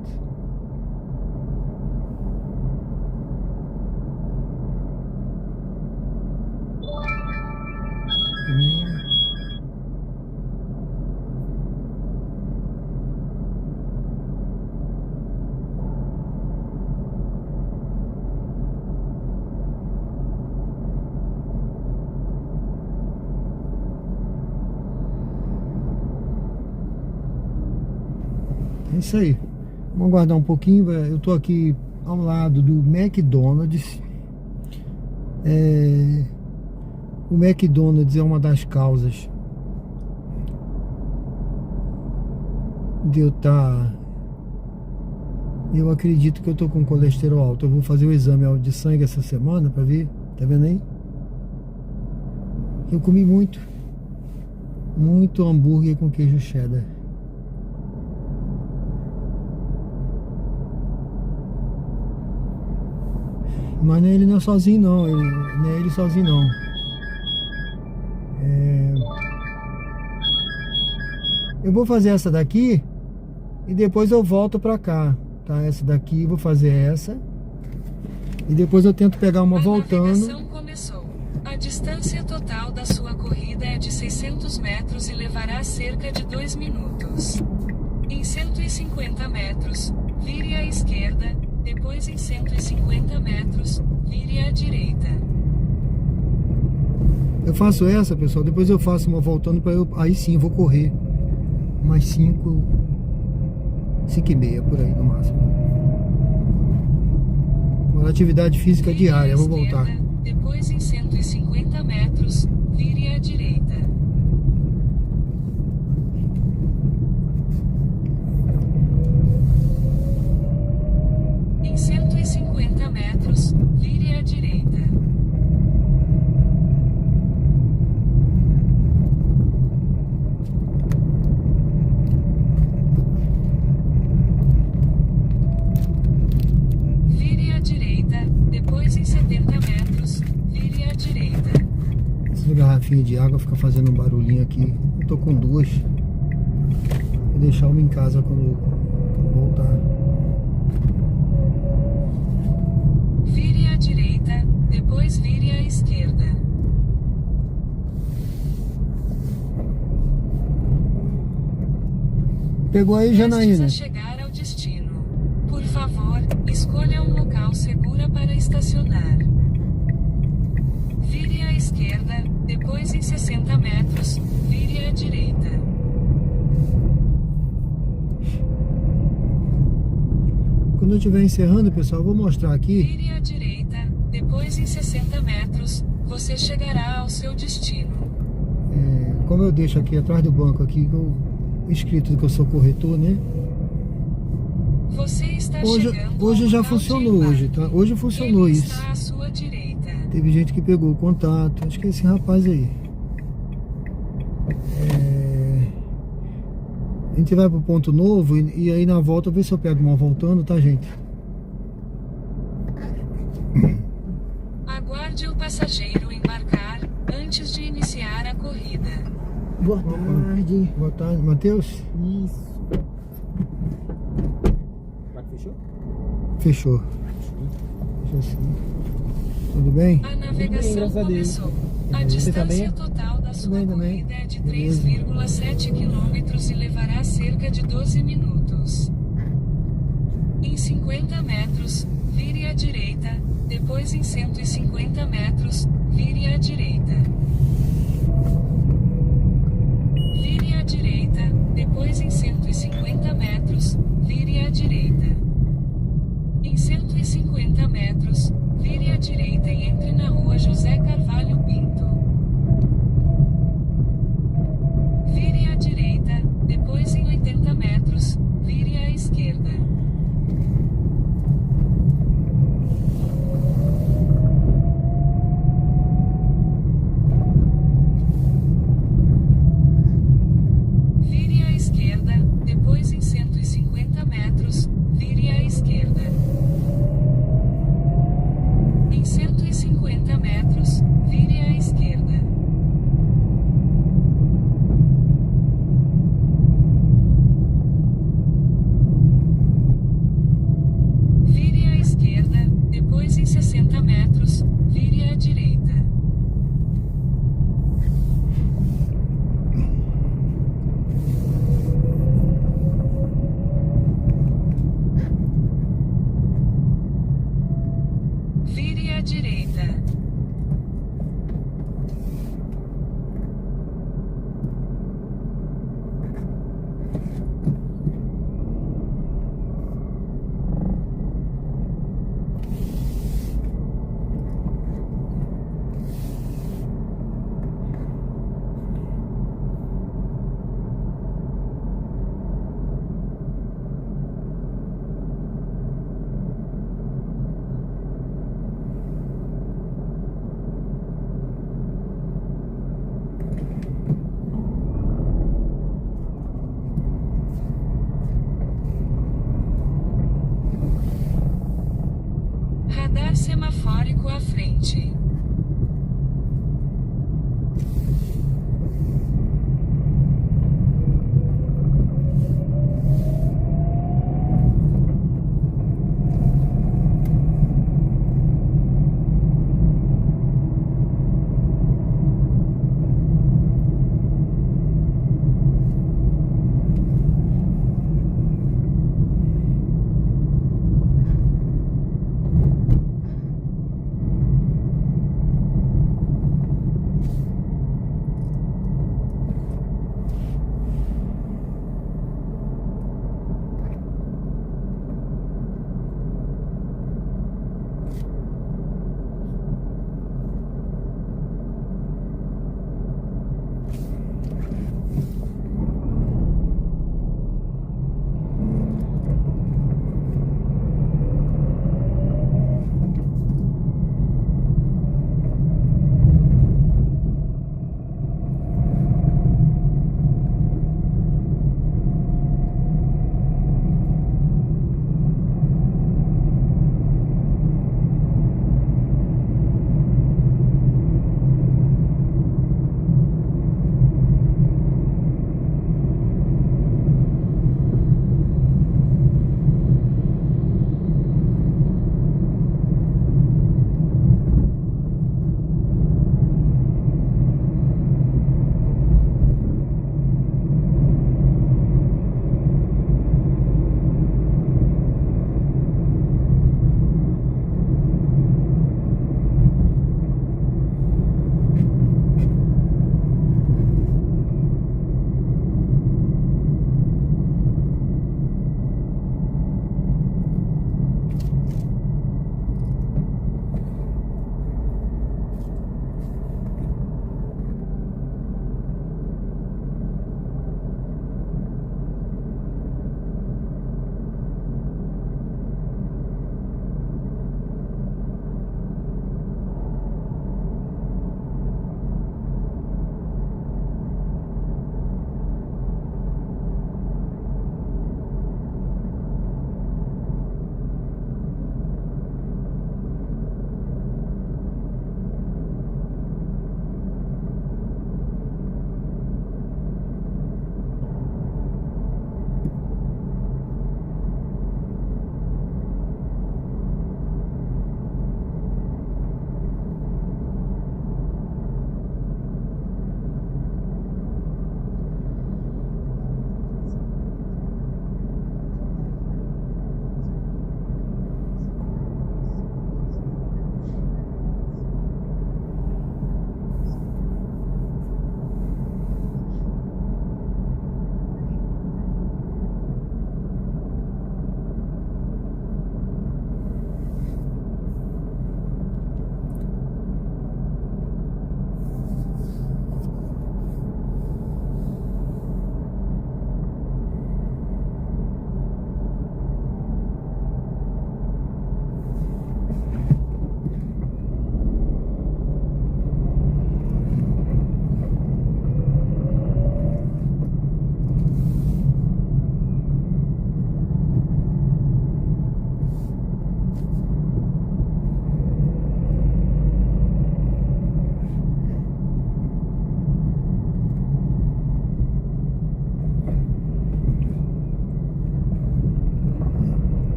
É isso aí. Vamos aguardar um pouquinho. Eu tô aqui ao lado do McDonald's. O McDonald's é uma das causas de eu acredito que eu tô com colesterol alto. Eu vou fazer o exame de sangue essa semana pra ver. Tá vendo aí? Eu comi muito hambúrguer com queijo cheddar. Mas ele não é sozinho não, não é ele sozinho não. Eu vou fazer essa daqui e depois eu volto pra cá, tá? Essa daqui, vou fazer essa e depois eu tento pegar uma voltando. A navegação começou. A distância total da sua corrida é de 600 metros e levará cerca de 2 minutos. Em 150 metros, vire à esquerda. Depois em 150 metros, vire à direita. Eu faço essa, pessoal, depois eu faço uma voltando para eu. Aí sim, eu vou correr mais 5h30 por aí no máximo. Uma atividade física diária, eu vou voltar. Depois em 150 metros, vire à direita. Em 150 metros, vire à direita. Vire à direita, depois em 70 metros, vire à direita. Essa garrafinha de água fica fazendo um barulhinho aqui. Eu tô com duas. Vou deixar uma em casa quando eu voltar. Vire à direita, depois vire à esquerda. Pegou aí, Janaína? Prestes a chegar ao destino. Por favor, escolha um local seguro para estacionar. Vire à esquerda, depois em 60 metros, vire à direita. Quando eu estiver encerrando, pessoal, eu vou mostrar aqui. Vire à direita, depois em 60 metros, você chegará ao seu destino. Como eu deixo aqui atrás do banco aqui, escrito que eu sou corretor, né? Você está chegando Hoje ao já local funcionou, de hoje, embarque. tá? Hoje funcionou Ele isso. está à sua direita. Teve gente que pegou o contato. Acho que é esse rapaz aí. A gente vai pro ponto novo e aí na volta eu ver se eu pego uma voltando, tá, gente? Aguarde o passageiro embarcar antes de iniciar a corrida. Boa tarde. Boa tarde, Matheus? Isso. Fechou? Fechou. Fechou sim. Tudo bem? A navegação graças a Deus. começou. A Você distância tá bem? total da sua bem também. corrida é de Beleza. 3,7 km e levará cerca de 12 minutos. Em 50 metros, vire à direita, depois em 150 metros, vire à direita. Vire à direita, depois em 150 metros, vire à direita. Em 150 metros, vire à direita e entre na rua José Carvalho Pinto. Vire à direita, depois em 80 metros, vire à esquerda. Vire à esquerda, depois em 150 metros, vire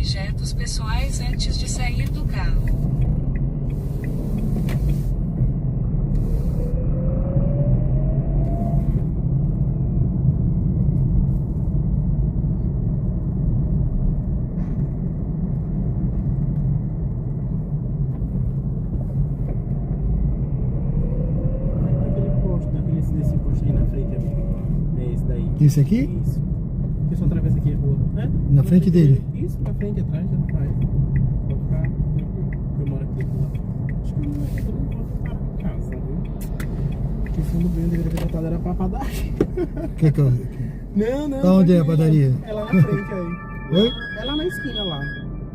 objetos pessoais antes de sair do carro. Desse posto aí na frente, amigo. É esse daí. Esse aqui? Isso. O pessoal atravessa aqui a rua. É? Na frente dele? Isso, na frente, atrás, já não faz. Vou ficar tranquilo. Eu moro aqui do lado. Acho que eu não vou para casa, viu? Que fundo bem, eu deveria ter botado era pra padaria. Que eu... Não. Pra onde é a aqui, padaria? É lá na frente aí. Oi? É lá na esquina lá.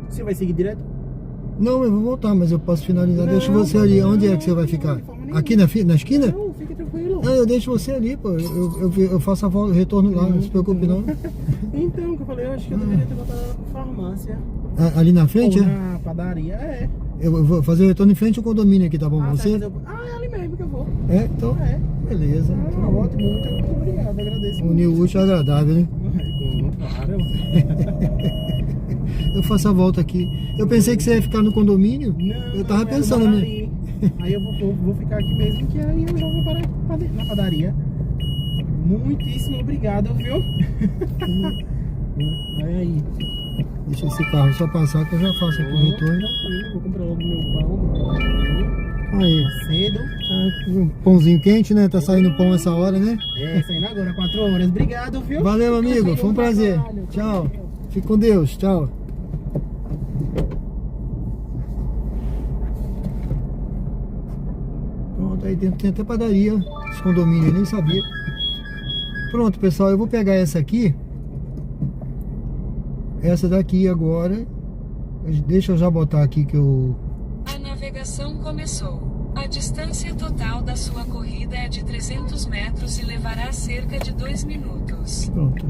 Você vai seguir direto? Não, eu vou voltar, mas eu posso finalizar. Não, Deixa você ali. Onde é que você vai não, ficar? de forma nenhuma. Aqui na esquina? Não, fica tranquilo. Não, eu deixo você ali, pô. Eu faço a volta, o retorno lá, não se preocupe não. Então, que eu falei, eu acho que eu deveria ter botado na farmácia. Ali na frente, Ou é? na padaria, é. Eu vou fazer o retorno em frente ao condomínio aqui, tá bom? Ah, Você? tá, é ali mesmo que eu vou. É? Então, É. beleza. Ah, Então, ótimo, muito obrigado, agradeço. unir o útil ao agradável, né? Claro. Eu faço a volta aqui. Eu pensei que você ia ficar no condomínio. Não, Eu tava pensando, morar né? ali. Aí eu vou ficar aqui mesmo, que aí eu já vou para na padaria. Muitíssimo obrigado, viu? Olha aí. Deixa esse carro só passar que eu já faço aqui o retorno. Tranquilo, vou comprar logo meu pão, meu pãozinho. Aí, Cedo. um pãozinho quente, né? Tá saindo pão essa hora, né? É, saindo agora, 4 horas. Obrigado, viu? Valeu, amigo. Foi um prazer. Trabalho. Tchau. Fique com Deus. Tchau. Pronto, aí dentro tem até padaria. Esse condomínio, eu nem sabia. Pronto, pessoal, eu vou pegar essa aqui. Essa daqui agora. Deixa eu já botar aqui que eu... A navegação começou. A distância total da sua corrida é de 300 metros e levará cerca de 2 minutos. Pronto.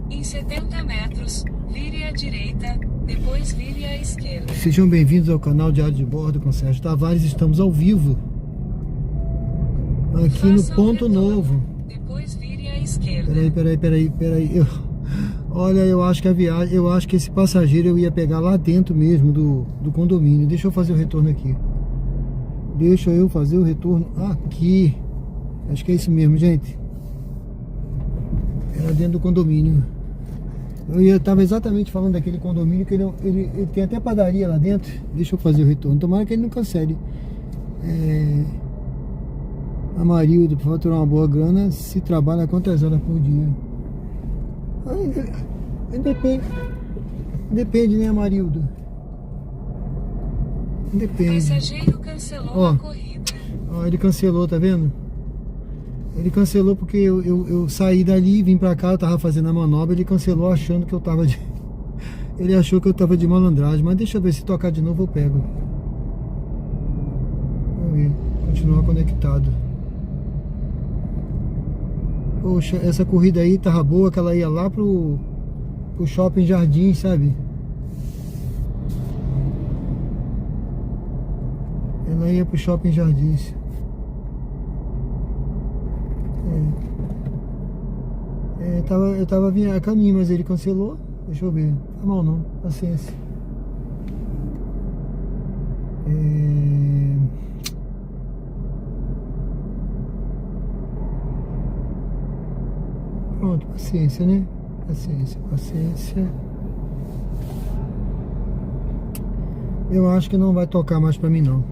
Em 70 metros, vire à direita, depois vire à esquerda. Sejam bem-vindos ao canal Diário de Bordo com Sérgio Tavares. Estamos ao vivo. Aqui no Faça o Ponto retorno, Novo. Depois vire à esquerda. Peraí. Olha, eu acho que a viagem, eu acho que esse passageiro eu ia pegar lá dentro mesmo do condomínio. Deixa eu fazer o retorno aqui. Deixa eu fazer o retorno aqui. Acho que é isso mesmo, gente. Era dentro do condomínio. Eu tava exatamente falando daquele condomínio que ele tem até padaria lá dentro. Deixa eu fazer o retorno. Tomara que ele não cancele. Amarildo, para faturar uma boa grana, se trabalha quantas horas por dia? Depende, né, Amarildo? O Depende. passageiro cancelou Ó. a corrida. Ó, ele cancelou, tá vendo? Ele cancelou porque eu saí dali, vim pra cá, eu tava fazendo a manobra, ele cancelou achando que eu tava de... Ele achou que eu tava de malandragem, mas deixa eu ver, se tocar de novo eu pego. Vamos ver, continuar conectado. Poxa, essa corrida aí tava boa, que ela ia lá pro Shopping Jardim, sabe? Ela ia pro Shopping Jardins. Eu tava vindo a caminho, mas ele cancelou. Deixa eu ver. Não tá mal não, paciência. Pronto, paciência, né? Paciência. Eu acho que não vai tocar mais pra mim não.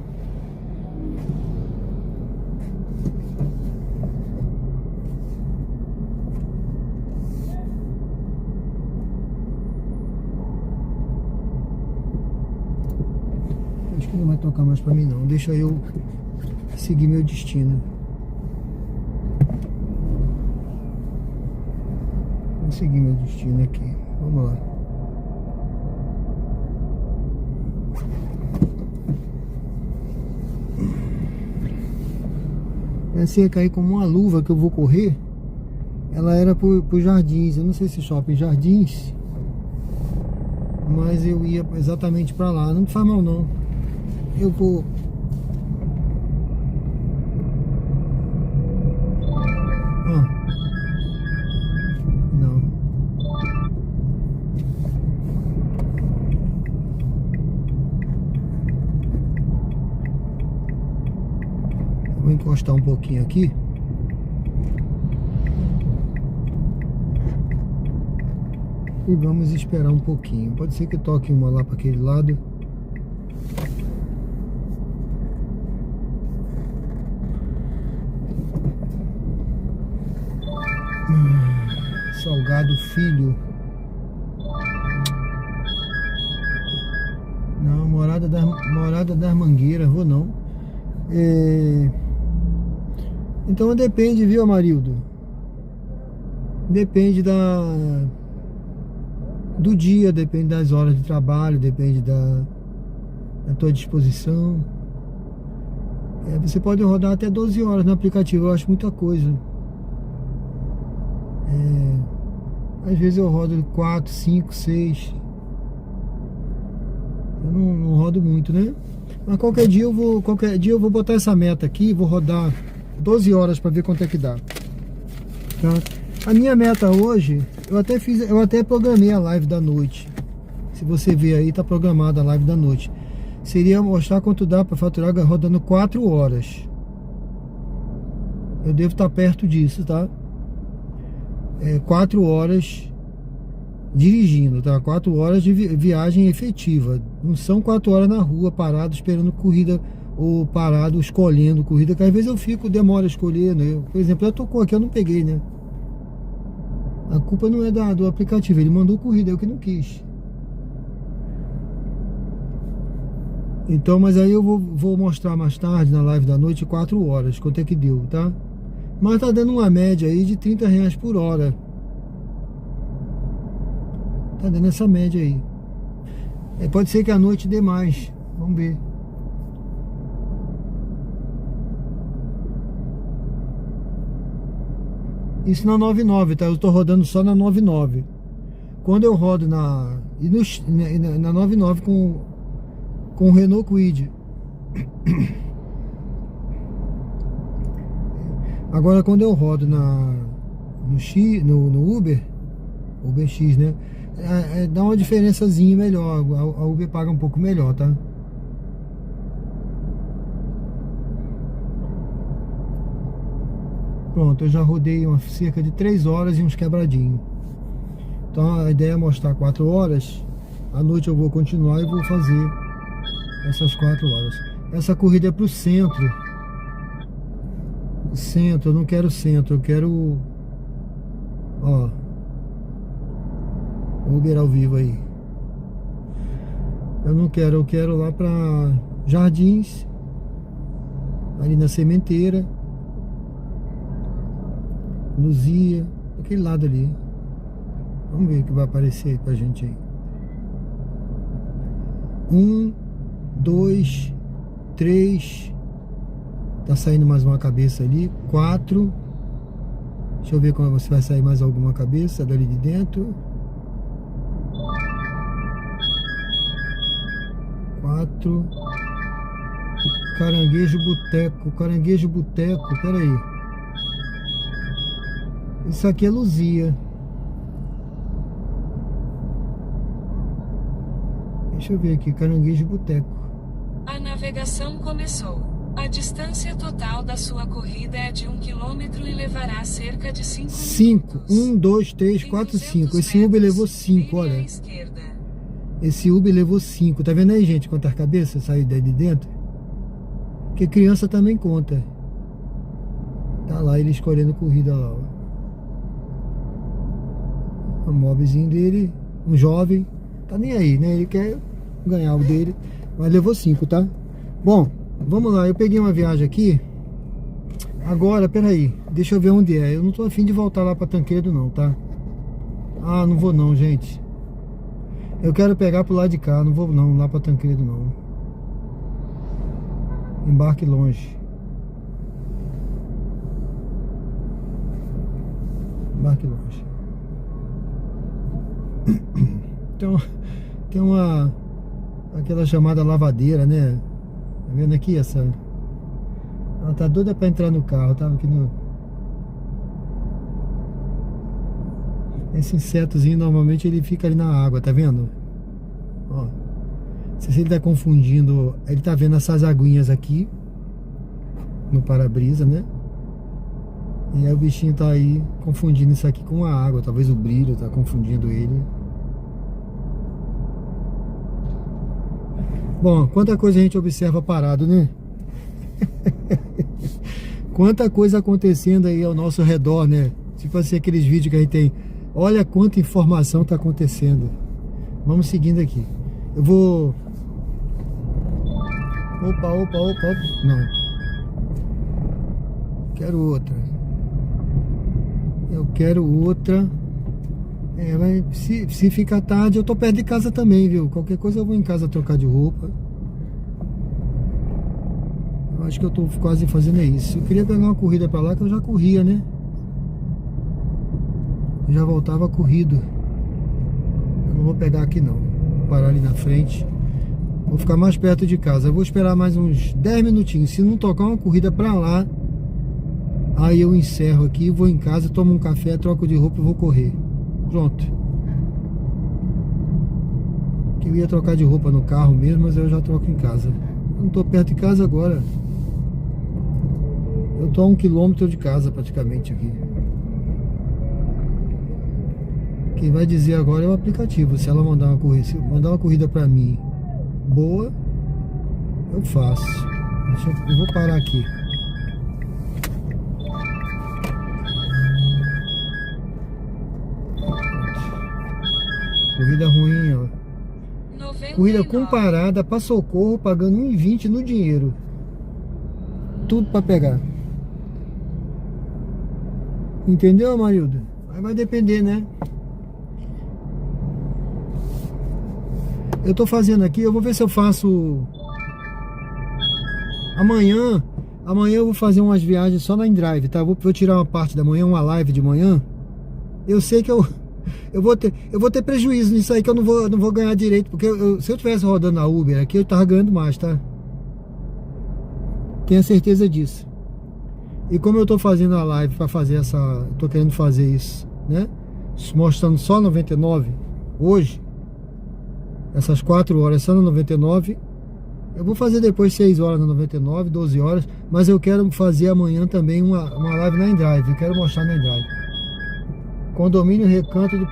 Acho que não vai tocar mais pra mim não. Deixa eu seguir meu destino. Vou seguir meu destino aqui. Vamos lá. Essa ia cair como uma luva que eu vou correr. Ela era pro Jardins. Eu não sei se Shopping Jardins, mas eu ia exatamente pra lá. Não faz mal não. Eu vou... Não. encostar um pouquinho aqui. E vamos esperar um pouquinho. Pode ser que toque uma lá para aquele lado. Salgado Filho. Não, Morada das Mangueiras, vou não. Então depende, viu, Amarildo? Depende do dia, depende das horas de trabalho, depende da tua disposição. Você pode rodar até 12 horas no aplicativo, eu acho muita coisa. Às vezes eu rodo 4, 5, 6. Eu não rodo muito, né? Mas qualquer dia eu vou botar essa meta aqui e vou rodar 12 horas para ver quanto é que dá. Tá? A minha meta hoje, eu até programei a live da noite. Se você ver aí, tá programada a live da noite. Seria mostrar quanto dá para faturar rodando 4 horas. Eu devo estar perto disso, tá? 4 horas dirigindo, tá? 4 horas de viagem efetiva. Não são 4 horas na rua parado esperando corrida ou parado escolhendo corrida, que às vezes eu demoro escolhendo. Por exemplo, eu tocou aqui, eu não peguei, né? A culpa não é do aplicativo, ele mandou corrida, eu que não quis. Então, mas aí eu vou mostrar mais tarde na live da noite 4 horas, quanto é que deu, tá? Mas tá dando uma média aí de R$30 por hora. Tá dando essa média aí. Pode ser que à noite dê mais. Vamos ver. Isso na 99, tá? Eu tô rodando só na 99. Quando eu rodo na 99 com o Renault Kwid. Agora quando eu rodo no Uber X, né? Dá uma diferençazinha melhor. A Uber paga um pouco melhor, tá? Pronto, eu já rodei cerca de 3 horas e uns quebradinhos. Então a ideia é mostrar 4 horas. À noite eu vou continuar e vou fazer essas 4 horas. Essa corrida é pro centro. Centro, eu não quero centro, eu quero... Ó, Uber ao vivo aí. Eu quero lá pra Jardins, ali na Sementeira, Luzia, aquele lado ali. Vamos ver o que vai aparecer aí pra gente aí. 1, 2, 3. Tá saindo mais uma cabeça ali. 4. Deixa eu ver como se vai sair mais alguma cabeça dali de dentro. 4. Caranguejo Boteco. Pera aí. Isso aqui é Luzia. Deixa eu ver aqui. Caranguejo Boteco. A navegação começou. A distância total da sua corrida é de 1 km e levará cerca de 5 minutos. 1, 2, 3, 4, 5. Esse Uber levou 5, olha. Esse Uber levou 5. Tá vendo aí, gente, quantas cabeças saíram daí de dentro? Porque criança também conta. Tá lá ele escolhendo corrida lá, ó. O mobzinho dele, um jovem. Tá nem aí, né? Ele quer ganhar o dele. Mas levou 5, tá? Bom, vamos lá, eu peguei uma viagem aqui. Agora, peraí, deixa eu ver onde é. Eu não tô afim de voltar lá pra Tancredo não, tá? Ah, não vou não, gente. Eu quero pegar pro lado de cá, não vou não, lá pra Tancredo não. Embarque longe. Embarque longe. Então, tem aquela chamada lavadeira, né? Tá vendo aqui essa? Ela tá doida pra entrar no carro, tava aqui no... Esse insetozinho normalmente ele fica ali na água, tá vendo? Ó. Se ele tá confundindo, ele tá vendo essas aguinhas aqui. no para-brisa, né? E aí o bichinho tá aí confundindo isso aqui com a água. Talvez o brilho tá confundindo ele. Bom, quanta coisa a gente observa parado, né? Quanta coisa acontecendo aí ao nosso redor, né? Tipo assim, aqueles vídeos que a gente tem. Olha quanta informação tá acontecendo. Vamos seguindo aqui. Eu vou... Opa. Não. Quero outra. Eu quero outra. Mas se ficar tarde, eu tô perto de casa também, viu? Qualquer coisa eu vou em casa trocar de roupa. Eu acho que eu tô quase fazendo isso. Eu queria pegar uma corrida pra lá, que eu já corria, né? Eu já voltava corrido. Eu não vou pegar aqui não. Vou parar ali na frente. Vou ficar mais perto de casa. Eu vou esperar mais uns 10 minutinhos. Se não tocar uma corrida pra lá, aí eu encerro aqui, vou em casa, tomo um café, troco de roupa e vou correr. Pronto. Que eu ia trocar de roupa no carro mesmo, mas eu já troco em casa. Eu não tô perto de casa agora. Eu tô a 1 quilômetro de casa praticamente aqui. Quem vai dizer agora é o aplicativo. Se ela mandar uma corrida pra mim boa, eu faço. Eu vou parar aqui. Corrida ruim, ó. 99. Corrida comparada pra Socorro, pagando 1,20 no dinheiro. Tudo pra pegar. Entendeu, Marilda? Aí vai depender, né? Eu tô fazendo aqui, eu vou ver se eu faço amanhã eu vou fazer umas viagens só na InDrive, tá? Vou tirar uma parte da manhã, uma live de manhã. Eu sei que eu vou ter prejuízo nisso aí, que eu não vou ganhar direito, porque se eu tivesse rodando a Uber aqui, eu tava ganhando mais, tá? Tenha certeza disso. E como eu tô fazendo a live pra fazer tô querendo fazer isso, né? Mostrando só 99 hoje, essas 4 horas só no 99. Eu vou fazer depois 6 horas no 99, 12 horas, mas eu quero fazer amanhã também uma live na InDrive. Eu quero mostrar na InDrive. Condomínio Recanto do...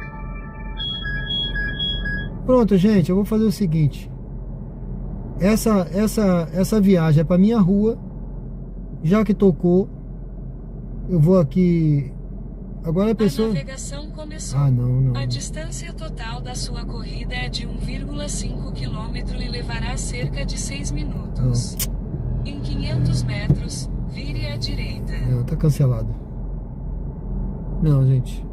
Pronto, gente, eu vou fazer o seguinte. Essa viagem é pra minha rua. Já que tocou, eu vou aqui... Agora a pessoa... A navegação começou. Ah, não. A distância total da sua corrida é de 1,5 km e levará cerca de 6 minutos. Em 500 metros, vire à direita. Não, tá cancelado. Não, gente.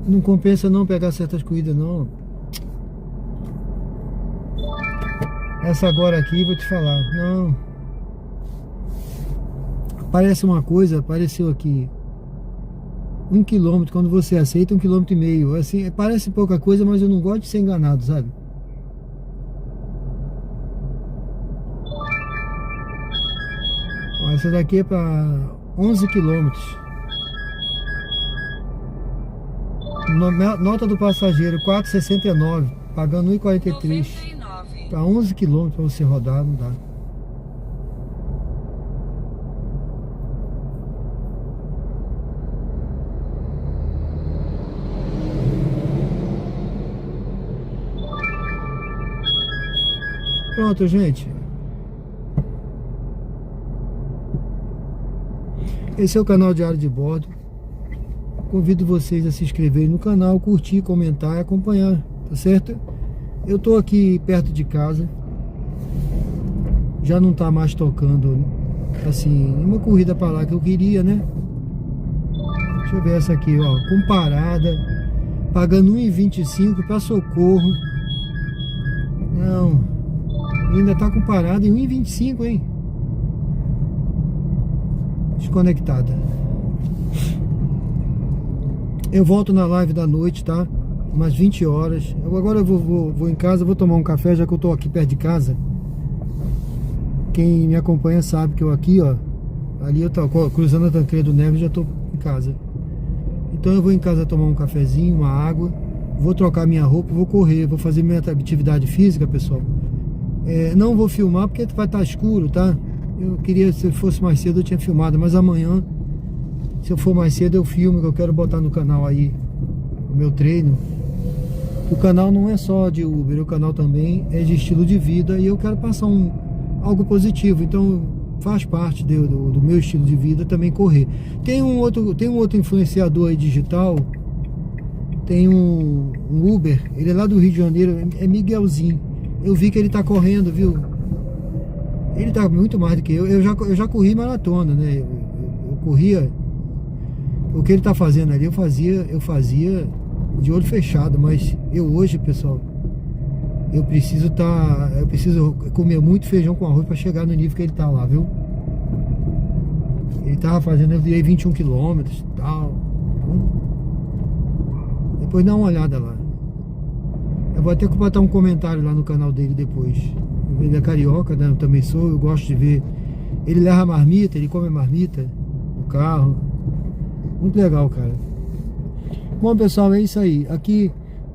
Não compensa não pegar certas corridas, não. Essa agora aqui, vou te falar. Não. Parece uma coisa, apareceu aqui 1 km, quando você aceita 1,5 km. Assim, parece pouca coisa, mas eu não gosto de ser enganado, sabe? Ó, essa daqui é para 11 km. Nota do passageiro 4,69, pagando 1,43. Para 11 km para você rodar, não dá. Pronto, gente. Esse é o canal Diário de Bordo. Convido vocês a se inscreverem no canal, curtir, comentar e acompanhar, tá certo? Eu tô aqui perto de casa. Já não tá mais tocando, assim, uma corrida pra lá que eu queria, né? Deixa eu ver essa aqui, ó, comparada, pagando 1,25 pra Socorro. Não, ainda tá comparada em 1,25, hein? Desconectada. Eu volto na live da noite, tá? Umas 20 horas. Agora eu vou em casa, vou tomar um café, já que eu tô aqui perto de casa. Quem me acompanha sabe que eu aqui, ó, ali eu tô cruzando a Tancredo Neves, já tô em casa. Então eu vou em casa tomar um cafezinho, uma água, vou trocar minha roupa, vou correr, vou fazer minha atividade física, pessoal. Não vou filmar porque vai estar escuro, tá? Eu queria, se fosse mais cedo eu tinha filmado, mas amanhã, se eu for mais cedo eu filmo, que eu quero botar no canal aí o meu treino. O canal não é só de Uber, o canal também é de estilo de vida e eu quero passar algo positivo, então faz parte do meu estilo de vida também correr. Tem um outro influenciador aí digital, tem um Uber, ele é lá do Rio de Janeiro, é Miguelzinho. Eu vi que ele tá correndo, viu? Ele tá muito mais do que eu. Eu já corri maratona, né? Eu corria. O que ele tá fazendo ali, eu fazia de olho fechado, mas eu hoje, pessoal, eu preciso comer muito feijão com arroz para chegar no nível que ele tá lá, viu? Ele tava fazendo, eu vi 21 km e tal. Depois dá uma olhada lá. Eu vou até botar um comentário lá no canal dele depois. Ele é carioca, né? Eu também sou, eu gosto de ver. Ele leva a marmita, ele come a marmita no carro. Muito legal, cara. Bom, pessoal, é isso aí. Aqui,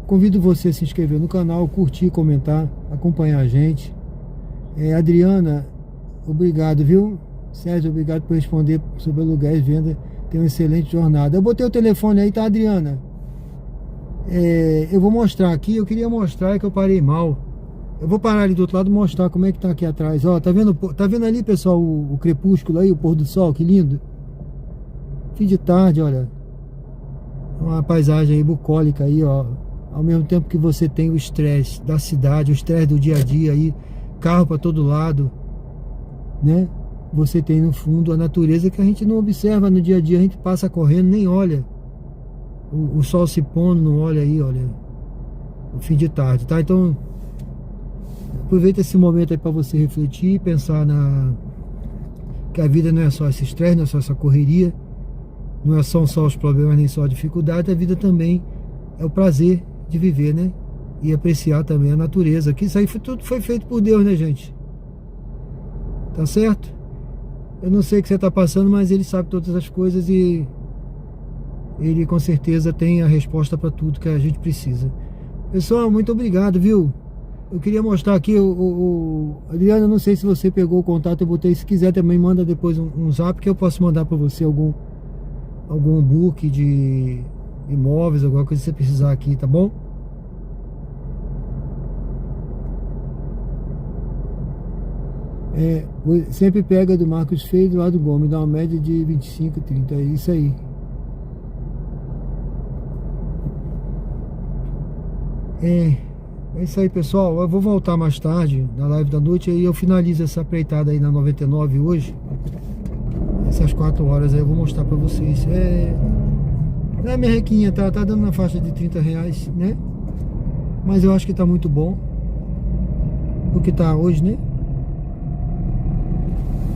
convido você a se inscrever no canal, curtir, comentar, acompanhar a gente. Adriana, obrigado, viu? Sérgio, obrigado por responder sobre aluguéis e venda. Tenha uma excelente jornada. Eu botei o telefone aí, tá, Adriana? Eu vou mostrar aqui. Eu queria mostrar que eu parei mal. Eu vou parar ali do outro lado e mostrar como é que tá aqui atrás. Ó, tá vendo ali, pessoal, o crepúsculo aí, o pôr do sol, que lindo. Fim de tarde, olha. Uma paisagem aí bucólica aí, ó. Ao mesmo tempo que você tem o estresse da cidade, o estresse do dia a dia aí, carro para todo lado, né? Você tem no fundo a natureza que a gente não observa no dia a dia, a gente passa correndo, nem olha. O sol se pondo, não olha aí, olha. O fim de tarde, tá? Então, aproveita esse momento aí para você refletir e pensar que a vida não é só esse estresse, não é só essa correria, não são só os problemas, nem só a dificuldade, a vida também é o prazer de viver, né? E apreciar também a natureza, que isso aí tudo foi feito por Deus, né, gente? Tá certo? Eu não sei o que você tá passando, mas Ele sabe todas as coisas e Ele com certeza tem a resposta para tudo que a gente precisa. Pessoal, muito obrigado, viu? Eu queria mostrar aqui Adriana, não sei se você pegou o contato, eu botei. Se quiser também manda depois um zap que eu posso mandar para você algum book de imóveis, alguma coisa que você precisar aqui, tá bom? Sempre pega do Marcos Feio do lado do Gomes, dá uma média de 25, 30, é isso aí. É isso aí, pessoal. Eu vou voltar mais tarde na live da noite e eu finalizo essa empreitada aí na 99 hoje. Essas 4 horas aí eu vou mostrar pra vocês. A minha requinha tá dando na faixa de R$30, né? Mas eu acho que tá muito bom o que tá hoje, né?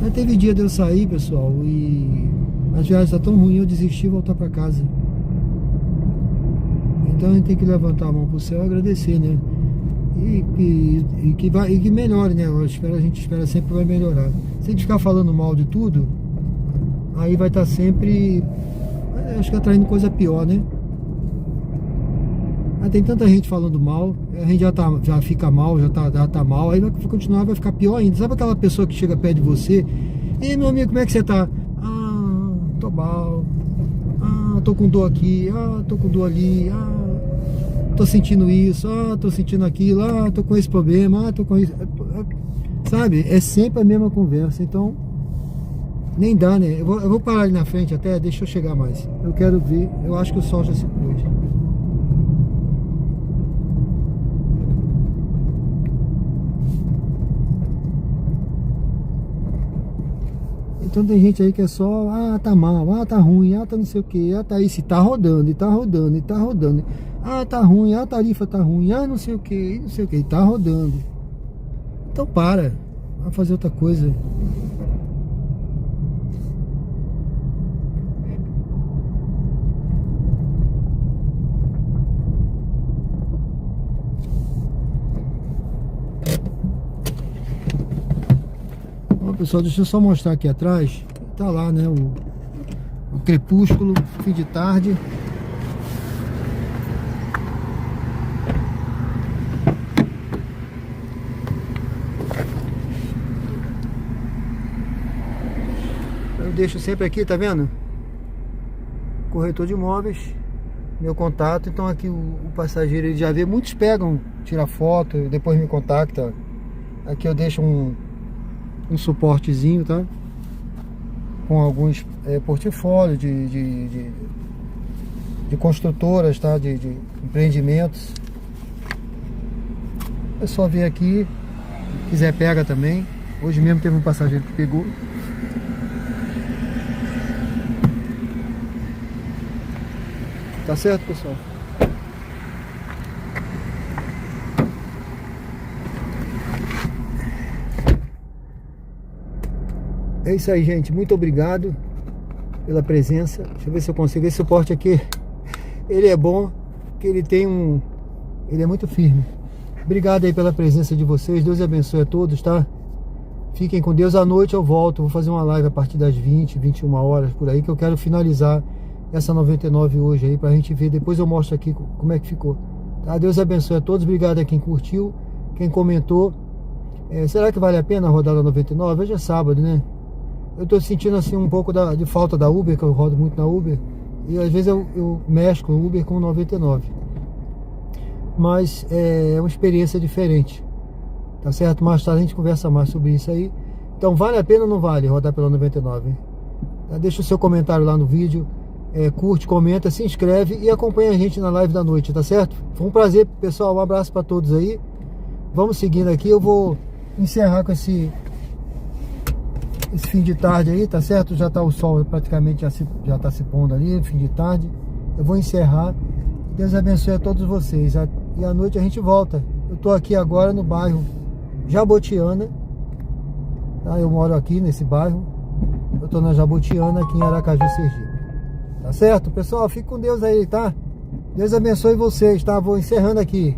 Mas teve dia de eu sair, pessoal, e as viagens tá tão ruim, eu desisti e voltar pra casa. Então a gente tem que levantar a mão pro céu e agradecer, né? E que melhore, né? A gente espera sempre que vai melhorar. Se a gente ficar falando mal de tudo, aí vai estar sempre, acho que atraindo coisa pior, né? Mas tem tanta gente falando mal, a gente já fica mal, já tá mal, aí vai continuar, vai ficar pior ainda. Sabe aquela pessoa que chega perto de você? Ei, meu amigo, como é que você tá? Ah, tô mal. Ah, tô com dor aqui. Ah, tô com dor ali. Ah, tô sentindo isso. Ah, tô sentindo aquilo. Ah, tô com esse problema. Ah, tô com isso. Sabe? É sempre a mesma conversa. Então, nem dá, né? Eu vou parar ali na frente até, deixa eu chegar mais. Eu quero ver. Eu acho que o sol já se pôs. Então tem gente aí que é só, tá mal, tá ruim, tá não sei o que, tá isso, e tá rodando, e tá rodando, e tá rodando. Tá ruim, a tarifa tá ruim, não sei o que, não sei o que, e tá rodando. Então para, vai fazer outra coisa. Pessoal, deixa eu só mostrar aqui atrás. Tá lá, né? O crepúsculo, fim de tarde. deixo sempre aqui, tá vendo? Corretor de imóveis, meu contato. Então aqui o passageiro ele já vê, muitos pegam, tira foto, depois me contacta. Aqui eu deixo um suportezinho, tá? Com alguns portfólios de construtoras, tá? De empreendimentos. É só vir aqui, se quiser pega também. Hoje mesmo teve um passageiro que pegou. Tá certo, pessoal? É isso aí, gente. Muito obrigado pela presença. Deixa eu ver se eu consigo. Esse suporte aqui, ele é bom, porque ele tem ele é muito firme. Obrigado aí pela presença de vocês. Deus abençoe a todos, tá? Fiquem com Deus. À noite eu volto. Vou fazer uma live a partir das 20, 21 horas por aí, que eu quero finalizar essa 99 hoje aí, pra gente ver. Depois eu mostro aqui como é que ficou, tá? Deus abençoe a todos. Obrigado a quem curtiu, quem comentou. Será que vale a pena rodar a 99? Hoje é sábado, né? Eu tô sentindo assim um pouco de falta da Uber, que eu rodo muito na Uber. E às vezes eu mesclo o Uber com 99. Mas é uma experiência diferente, tá certo? Mais tarde a gente conversa mais sobre isso aí. Então vale a pena ou não vale rodar pela 99? Deixa o seu comentário lá no vídeo. Curte, comenta, se inscreve e acompanha a gente na live da noite, tá certo? Foi um prazer, pessoal. Um abraço para todos aí. Vamos seguindo aqui. Eu vou encerrar com esse fim de tarde aí, tá certo? Já tá o sol praticamente já tá se pondo ali, fim de tarde. Eu vou encerrar. Deus abençoe a todos vocês. E à noite a gente volta. Eu tô aqui agora no bairro Jabotiana, tá? Eu moro aqui nesse bairro. Eu tô na Jabotiana, aqui em Aracaju, Sergipe. Tá certo, pessoal? Fique com Deus aí, tá? Deus abençoe vocês, tá? Vou encerrando aqui.